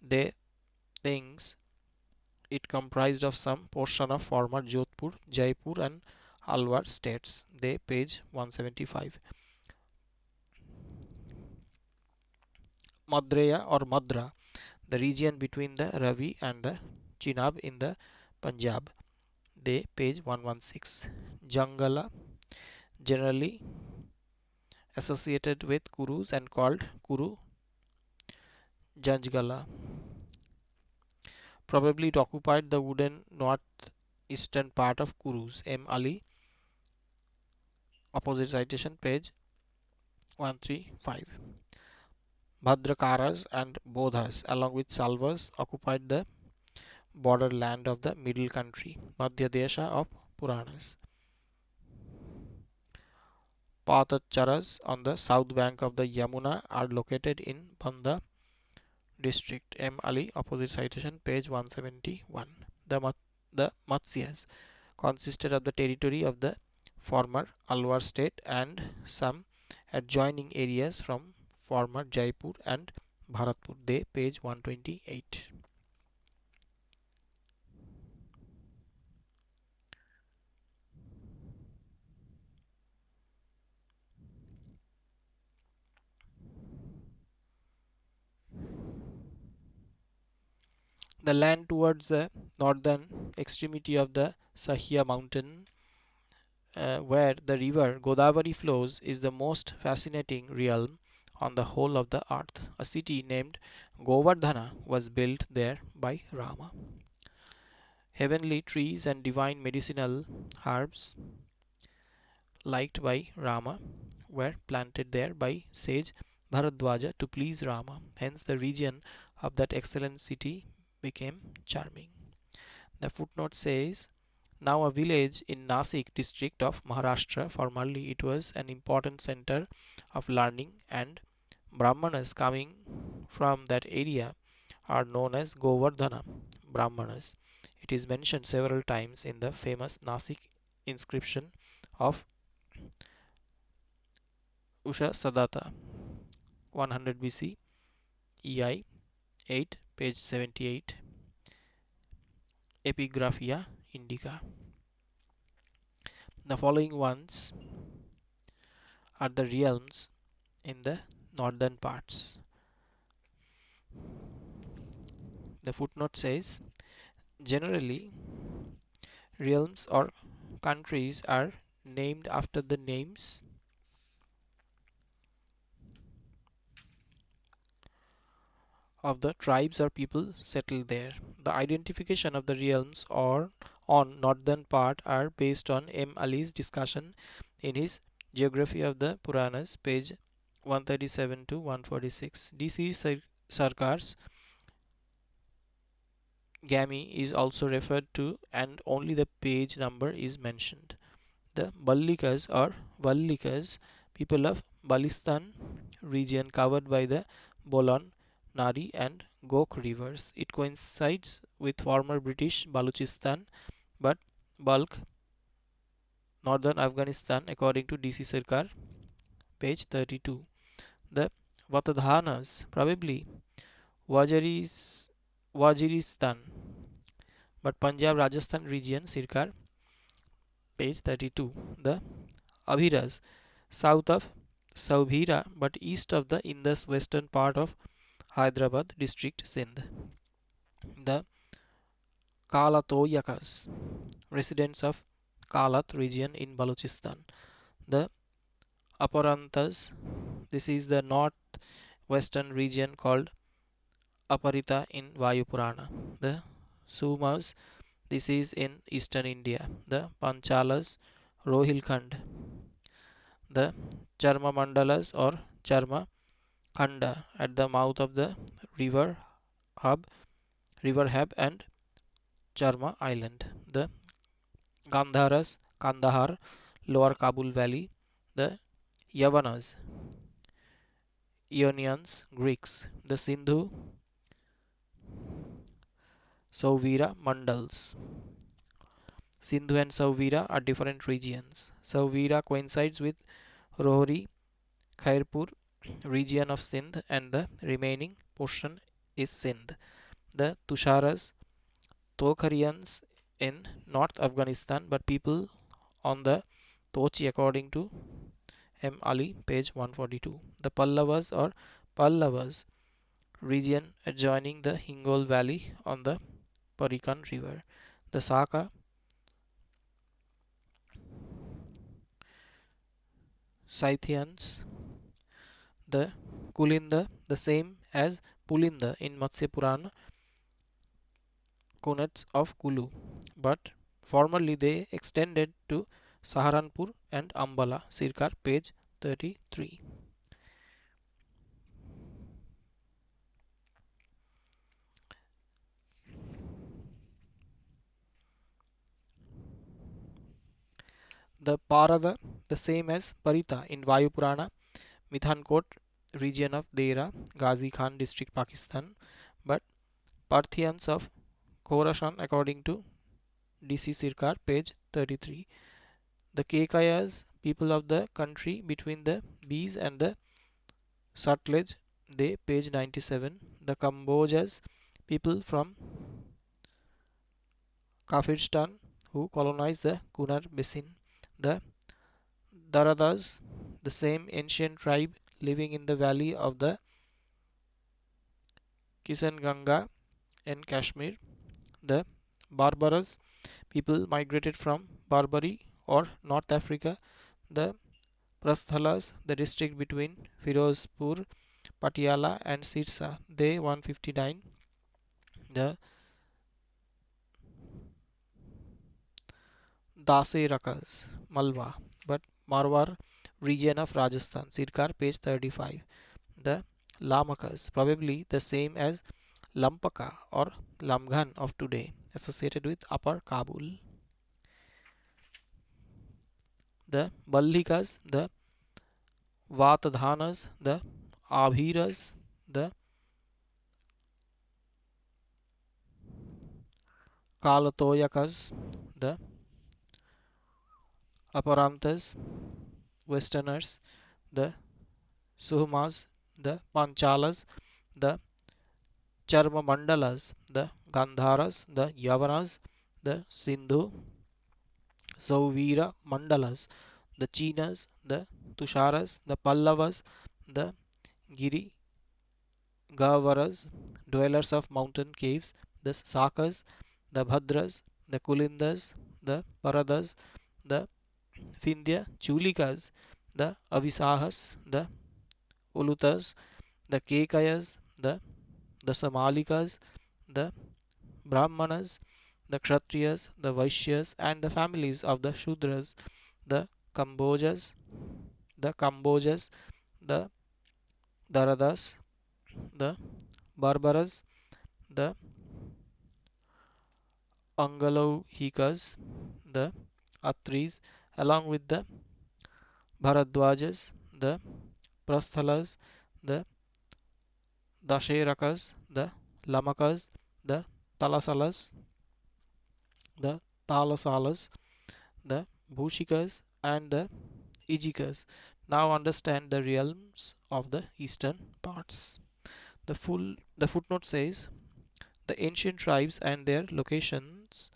De Things it comprised of some portion of former Jodhpur, Jaipur and Alwar states. They page 175. Madreya or Madra, the region between the Ravi and the Chenab in the Punjab. They page 116. Jangala, generally associated with Kurus and called Kuru Janjgala. Probably it occupied the wooden northeastern part of Kurus. M. Ali, opposite citation, page 135. Bhadrakaras and Bodhas, along with Salvas, occupied the borderland of the middle country, Madhya Desha of Puranas. Patacharas on the south bank of the Yamuna are located in Banda district. M. Ali, opposite citation, page 171. The Matsyas consisted of the territory of the former Alwar state and some adjoining areas from former Jaipur and Bharatpur. They page 128. The land towards the northern extremity of the Sahya mountain, where the river Godavari flows, is the most fascinating realm on the whole of the earth. A city named Govardhana was built there by Rama. Heavenly trees and divine medicinal herbs liked by Rama were planted there by sage Bharadwaja to please Rama. Hence, the region of that excellent city became charming. The footnote says, now a village in Nasik district of Maharashtra. Formerly, it was an important center of learning, and Brahmanas coming from that area are known as Govardhana Brahmanas. It is mentioned several times in the famous Nasik inscription of Usha Sadata, 100 BC, EI 8, page 78, Epigraphia Indica. The following ones are the realms in the northern parts. The footnote says, generally, realms or countries are named after the names of the tribes or people settled there. The identification of the realms or on northern part are based on M. Ali's discussion in his Geography of the Puranas, page 137 to 146. D.C. Sarkar's Gami is also referred to and only the page number is mentioned. The Ballikas or Vallikas, people of Balistan region covered by the Bolon, Nari and Gok rivers. It coincides with former British Baluchistan but bulk northern Afghanistan according to D.C. Sarkar, page 32. The Vatadhanas, probably Waziristan but Punjab Rajasthan region, Sirkar, page 32. The Abhiras, south of Saubhira but east of the Indus western part of Hyderabad district, Sindh. The Kalatoyakas, residents of Kalat region in Balochistan. The Aparantas, this is the northwestern region called Aparita in Vayu Purana. The Sumas, this is in eastern India. The Panchalas, Rohilkhand. The Charma Mandalas or Charma Khanda at the mouth of the river Hub, River Hab and Charma Island. The Gandharas, Kandahar, Lower Kabul Valley. The Yavanas, Ionians, Greeks. The Sindhu, Sauvira Mandals. Sindhu and Sauvira are different regions. Sauvira coincides with Rohri, Khairpur region of Sindh and the remaining portion is Sindh. The Tusharas, Tokharians in North Afghanistan, but people on the Tochi according to M. Ali, page 142. The Pallavas region adjoining the Hingol Valley on the Parikan River. The Saka Scythians, the Kulinda, the same as Pulinda in Matsya Purana, Kunets of Kulu, but formerly they extended to Saharanpur and Ambala, Sirkar, page 33. The Parada, the same as Parita in Vayu Purana, Mithankot region of Dera, Ghazi Khan district, Pakistan, but Parthians of Khorasan according to DC Sirkar, page 33. The Kekayas, people of the country between the Bees and the Sutlej, they, page 97. The Kambojas, people from Kafirstan who colonized the Kunar basin. The Daradas, the same ancient tribe living in the valley of the Kisanganga in Kashmir. The Barbaras, people migrated from Barbary or North Africa. The Prasthalas, the district between Firozpur, Patiala and Sirsa, they, 159. The Dase Rakas, Malwa, but Marwar region of Rajasthan, Sirkar, page 35. The Lamakas, probably the same as Lampaka or Lamghan of today, associated with Upper Kabul. The Ballikas, the Vatadhanas, the Abhiras, the Kalatoyakas, the Aparantas, Westerners, the Suhumas, the Panchalas, the Charmamandalas, the Gandharas, the Yavanas, the Sindhu, Sauvira Mandalas, the Chinas, the Tusharas, the Pallavas, the Giri Gavaras, dwellers of mountain caves, the Sakas, the Bhadras, the Kulindas, the Paradas, the Vindhya Chulikas, the Avisahas, the Ulutas, the Kekayas, the Samalikas, the Brahmanas, the Kshatriyas, the Vaishyas, and the families of the Shudras, the Kambojas, the Daradas, the Barbaras, the Angalohikas, the Atris, along with the Bharadwajas, the Prasthalas, the Dasherakas, the Lamakas, the Talasalas, the Talasalas, the Bhushikas, and the Ijikas now understand the realms of the eastern parts. The footnote says the ancient tribes and their locations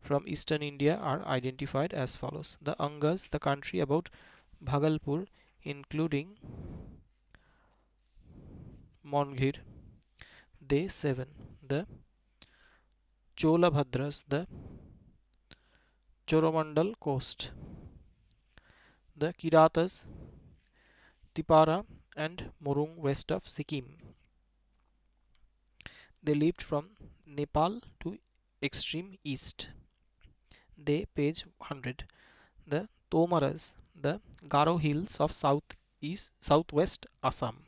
from eastern India are identified as follows: the Angas, the country about Bhagalpur, including Mongir, they 7. The Cholabhadras, the Coromandel coast, the Kiratas, Tipara, and Morung west of Sikkim. They lived from Nepal to extreme east. They, page 100. The Tomaras, the Garo hills of southwest Assam.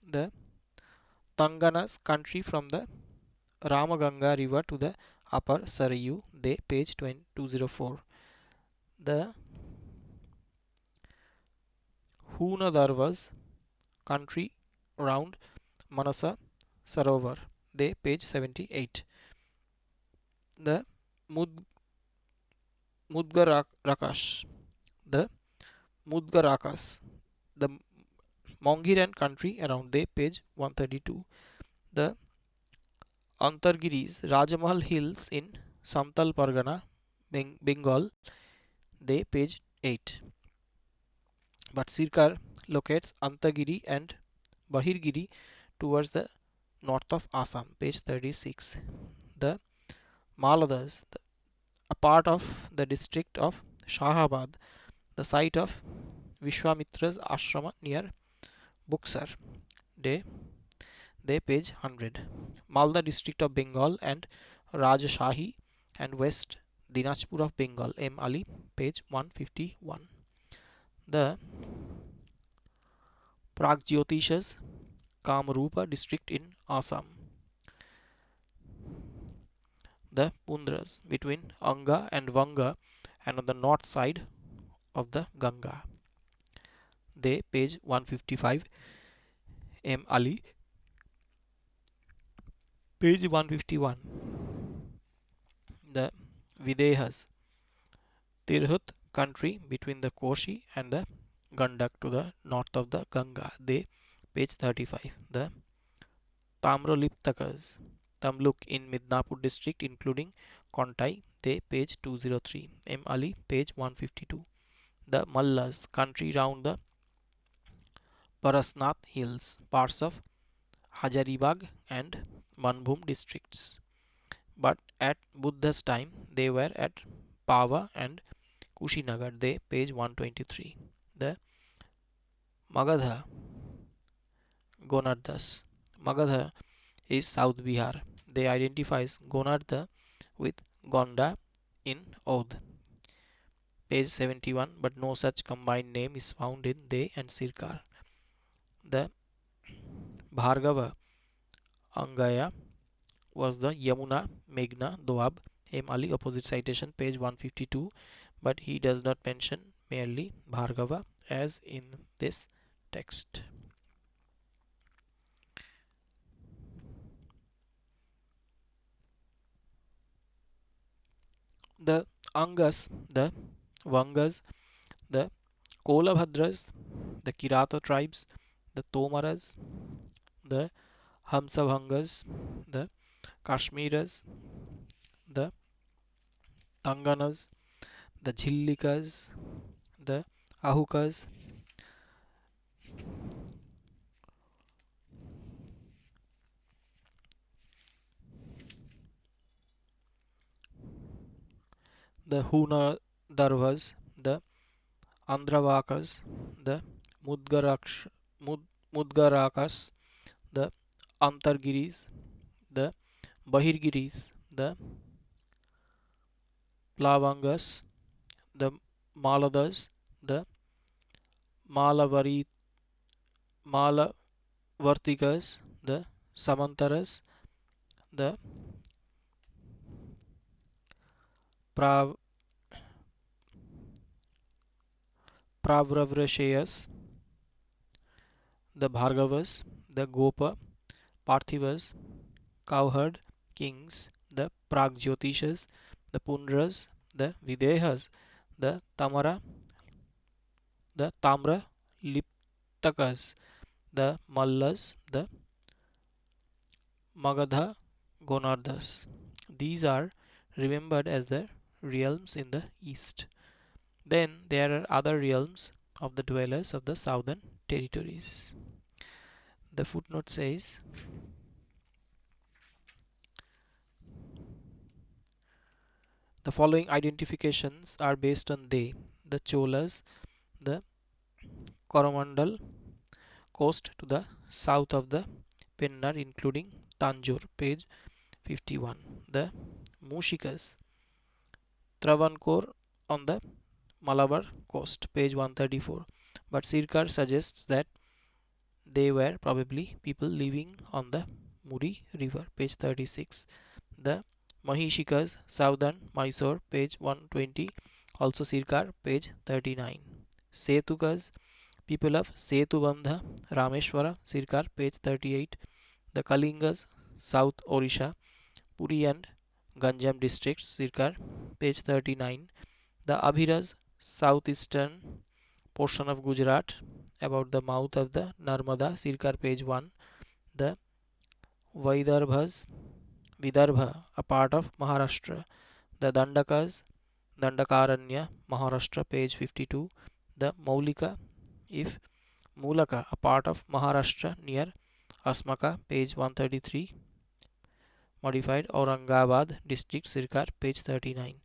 The Tanganas country from the Ramaganga river to the upper Sarayu. They, page 204. The Hunadarvas country around Manasa Sarovar. They, page 78. The Mud Mudgarakash, the Mudgarakas, the Mongirian country around. They, page 132. The Antargiris, Rajamahal Hills in Santal Pargana, Bengal, they page 8. But Sirkar locates Antagiri and Bahirgiri towards the north of Assam, page 36. The Maladas, a part of the district of Shahabad, the site of Vishwamitra's ashrama near Buxar, they, they page 100. Malda district of Bengal and Rajshahi and West Dinajpur of Bengal, M. Ali, page 151. The Pragjyotishas Kamrupa district in Assam. The Pundras between Anga and Vanga and on the north side of the Ganga. They page 155. M. Ali, page 151. The Videhas Tirhut country between the Koshi and the Gandak to the north of the Ganga. They page 35. The Tamraliptakas Tamluk in Midnapur district including Kontai. They page 203. M. Ali, page 152. The Mallas country round the Parasnath hills, parts of Hajaribagh and Manbhum districts. But at Buddha's time they were at Pava and Kushinagar. They page 123. The Magadha Gonardas. Magadha is South Bihar. They identifies Gonarda with Gonda in Oudh. Page 71, but no such combined name is found in they and Sirkar. The Bhargava Angaya was the Yamuna Meghna Doab. M. Ali, opposite citation, page 152, but he does not mention merely Bhargava as in this text. The Angas, the Vangas, the Kolabhadras, the Kirata tribes, the Tomaras, the Hamsabhangas, the Kashmiras, the Tanganas, the Jhillikas, the Ahukas, the Hunadarvas, the Andravakas, the Mudgarakas, the Antargiris, the Bahirgiris, the Plavangas, the Maladas, the Malavari, Malavartikas, the Samantaras, the Prav, Pravravrashayas, the Bhargavas, the Gopa, Parthivas, cowherd kings, the Pragjyotishas, the Pundras, the Videhas, the Tamra Liptakas, the Mallas, the Magadha Gonardas. These are remembered as the realms in the east. Then there are other realms of the dwellers of the southern territories. The footnote says the following identifications are based on they, the Cholas, the Coromandel coast to the south of the Pennar including Tanjore, page 51. The Mushikas, Travancore on the Malabar coast, page 134. But Sirkar suggests that they were probably people living on the Muri river, page 36. The Mahishikas, southern Mysore, page 120. Also Sirkar, page 39. Setukas, people of Setubandha, Rameshwara, Sirkar, page 38. The Kalingas, South Orisha, Puri and Ganjam districts, Sirkar, page 39. The Abhiras, southeastern portion of Gujarat, about the mouth of the Narmada, Sirkar, page 1. The Vaidarbhas, Vidarbha, a part of Maharashtra. The Dandakas, Dandakaranya, Maharashtra, page 52. The Maulika, if Mulaka, a part of Maharashtra near Asmaka, page 133. Modified Aurangabad district, Sirkar, page 39.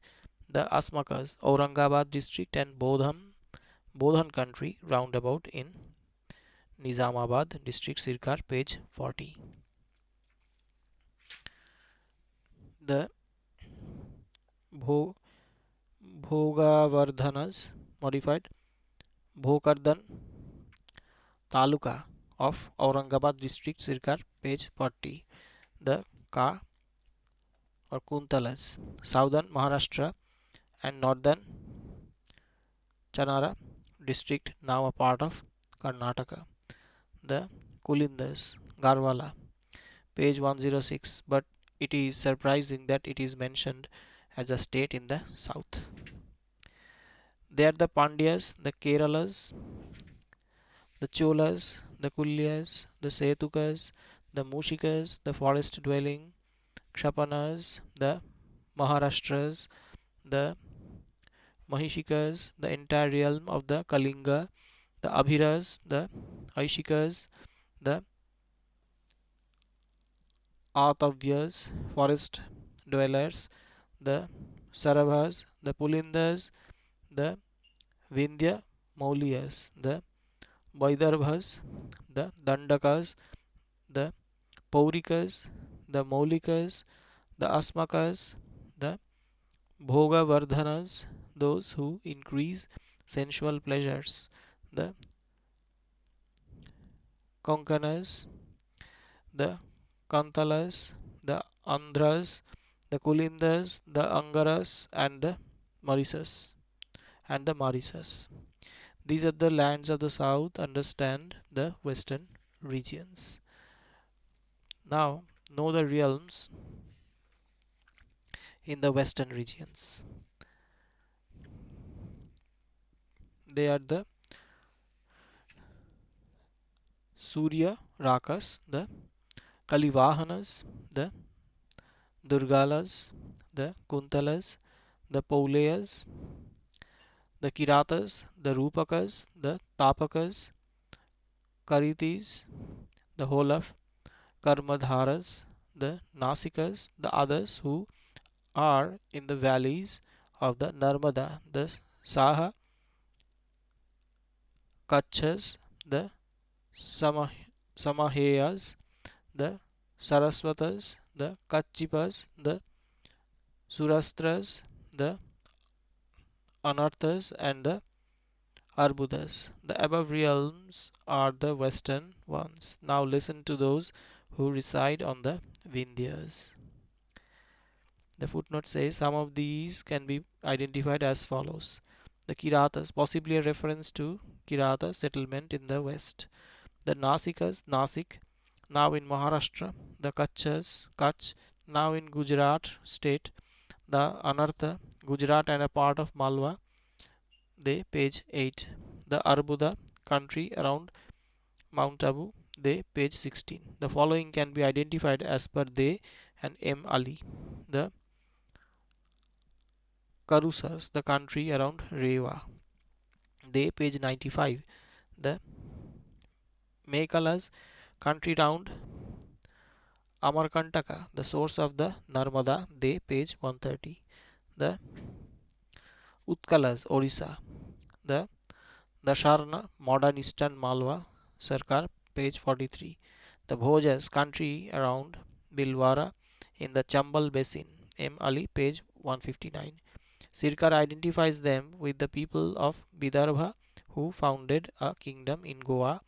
The Asmakas, Aurangabad district and Bodhan country roundabout in Nizamabad district, Sirkar, page 40. The Bho, Bhogavardhanas, modified Bhokardan Taluka of Aurangabad district, Sirkar, page 40. The Ka or Kuntalas, southern Maharashtra and northern Chanara district, now a part of Karnataka. The Kulindas, Garwala, page 106, but it is surprising that it is mentioned as a state in the south. They are the Pandyas, the Keralas, the Cholas, the Kulyas, the Setukas, the Mushikas, the forest dwelling Kshapanas, the Maharashtras, the Mahishikas, the entire realm of the Kalinga, the Abhiras, the Aishikas, the Atavyas, forest dwellers, the Sarabhas, the Pulindas, the Vindhya Mauliyas, the Vaidarbhas, the Dandakas, the Paurikas, the Maulikas, the Asmakas, the Bhogavardhanas, those who increase sensual pleasures, the Konkanas, the Kantalas, the Andhras, the Kulindas, the Angaras, and the Marisas. These are the lands of the south. Understand the western regions. Now know the realms in the western regions. They are the Surya Rakas, the Kalivahanas, the Durgalas, the Kuntalas, the Paulayas, the Kiratas, the Rupakas, the Tapakas, Karitis, the whole of Karmadharas, the Nasikas, the others who are in the valleys of the Narmada, the Saha, Kachas, the Samaheyas, the Saraswatas, the Kachipas, the Surastras, the Anarthas, and the Arbudas. The above realms are the western ones. Now listen to those who reside on the Vindhyas. The footnote says some of these can be identified as follows. The Kiratas, possibly a reference to Kirata settlement in the west. The Nasikas, Nasik, now in Maharashtra. The Kachas, Kutch, now in Gujarat state. The Anartha, Gujarat and a part of Malwa, they page 8. The Arbuda, country around Mount Abu, they page 16. The following can be identified as per they and M. Ali. The Karusas, the country around Rewa, they page 95. The Mekalas, country round Amarkantaka, the source of the Narmada, they page 130. The Utkalas, Orissa, the Dasharna, modern eastern Malwa, Sarkar, page 43. The Bhojas, country around Bilwara in the Chambal basin, M. Ali, page 159. Sirkar identifies them with the people of Vidarbha who founded a kingdom in Goa,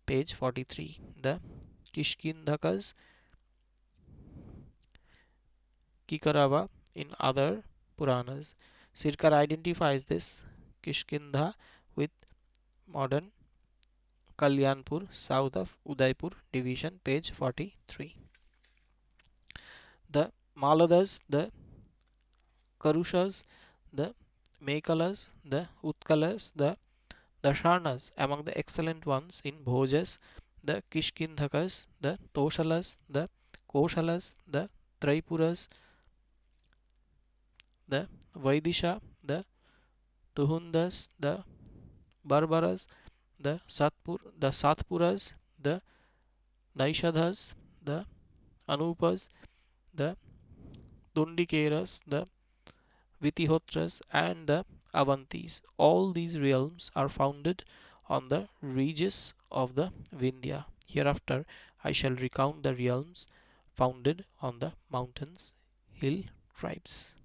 page 43. The Kishkindhakas, Kikarava in other Puranas. Sirkar identifies this Kishkindha with modern Kalyanpur, south of Udaipur division, page 43. The Maladas, the Karushas, the Mekalas, the Utkalas, the Dasharnas among the excellent ones in Bhojas, the Kishkindhakas, the Toshalas, the Koshalas, the Tripuras, the Vaidisha, the Tuhundas, the Barbaras, the Satpuras, the Naishadhas, the Anupas, the Tundikeras, the Vitihotras, and the Avantis. All these realms are founded on the ridges of the Vindhya. Hereafter I shall recount the realms founded on the mountains, hill tribes.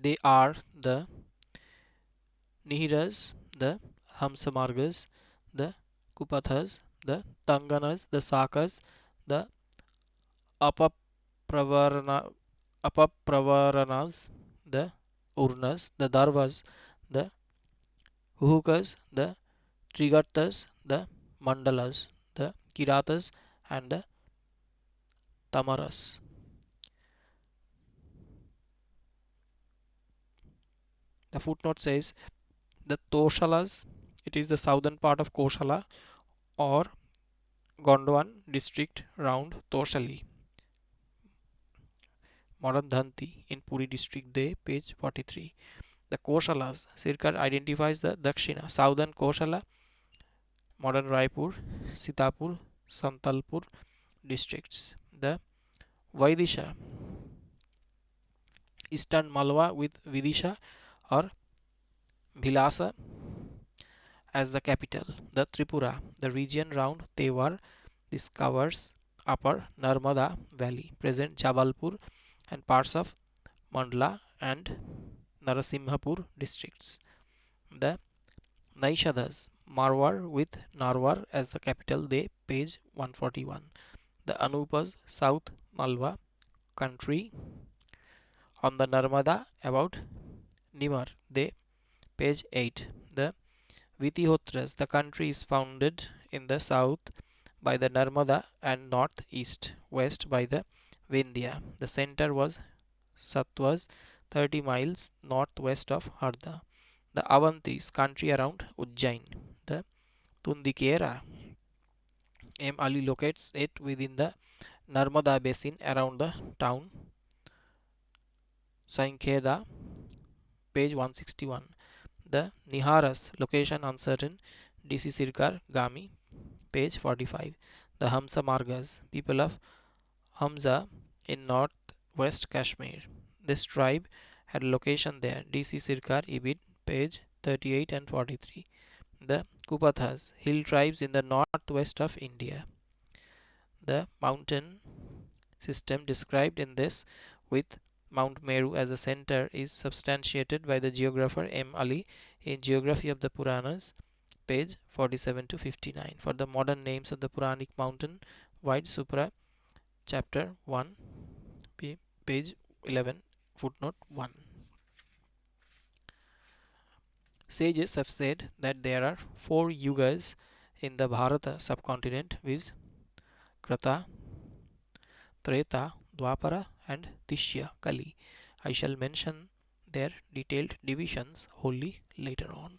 They are the Nihiras, the Hamsamargas, the Kupathas, the Tanganas, the Sakas, the Apapravarana, Apapravaranas, the Urnas, the Darvas, the Huhukas, the Trigattas, the Mandalas, the Kiratas, and the Tamaras. The footnote says the Toshalas, it is the southern part of Koshala or Gondwan district round Toshali, modern Dhanti in Puri district, De, page 43. The Koshalas, Sirkar identifies the Dakshina, southern Koshala, modern Raipur, Sitapur, Santalpur districts. The Vaidisha, eastern Malwa with Vidisha or Bhilasa as the capital. The Tripura, the region round Tewar, this covers upper Narmada valley, present Jabalpur and parts of Mandla and Narasimhapur districts. The Naishadas, Marwar with Narwar as the capital, they page 141. The Anupas, South Malwa country on the Narmada about Nimar, they page 8. The Vitihotras, the country is founded in the south by the Narmada and northeast west by the Vindhya. The center was Satwas, 30 miles northwest of Harda. The Avantis, country around Ujjain. The Tundikera, M. Ali locates it within the Narmada basin around the town Sainkheda, page 161. The Niharas, location uncertain, DC Sirkar, Gami, page 45. The Hamsa Margas, people of Hamza in northwest Kashmir. This tribe had a location there, DC Sirkar, Ibid, page 38 and 43. The Kupathas, hill tribes in the northwest of India. The mountain system described in this with Mount Meru as a center is substantiated by the geographer M. Ali in Geography of the Puranas, page 47 to 59. For the modern names of the Puranic mountain, Wide Supra, chapter 1, page 11, footnote 1. Sages have said that there are 4 yugas in the Bharata subcontinent, viz. Krata, Treta, Dwapara, and Tishya Kali. I shall mention their detailed divisions wholly later on.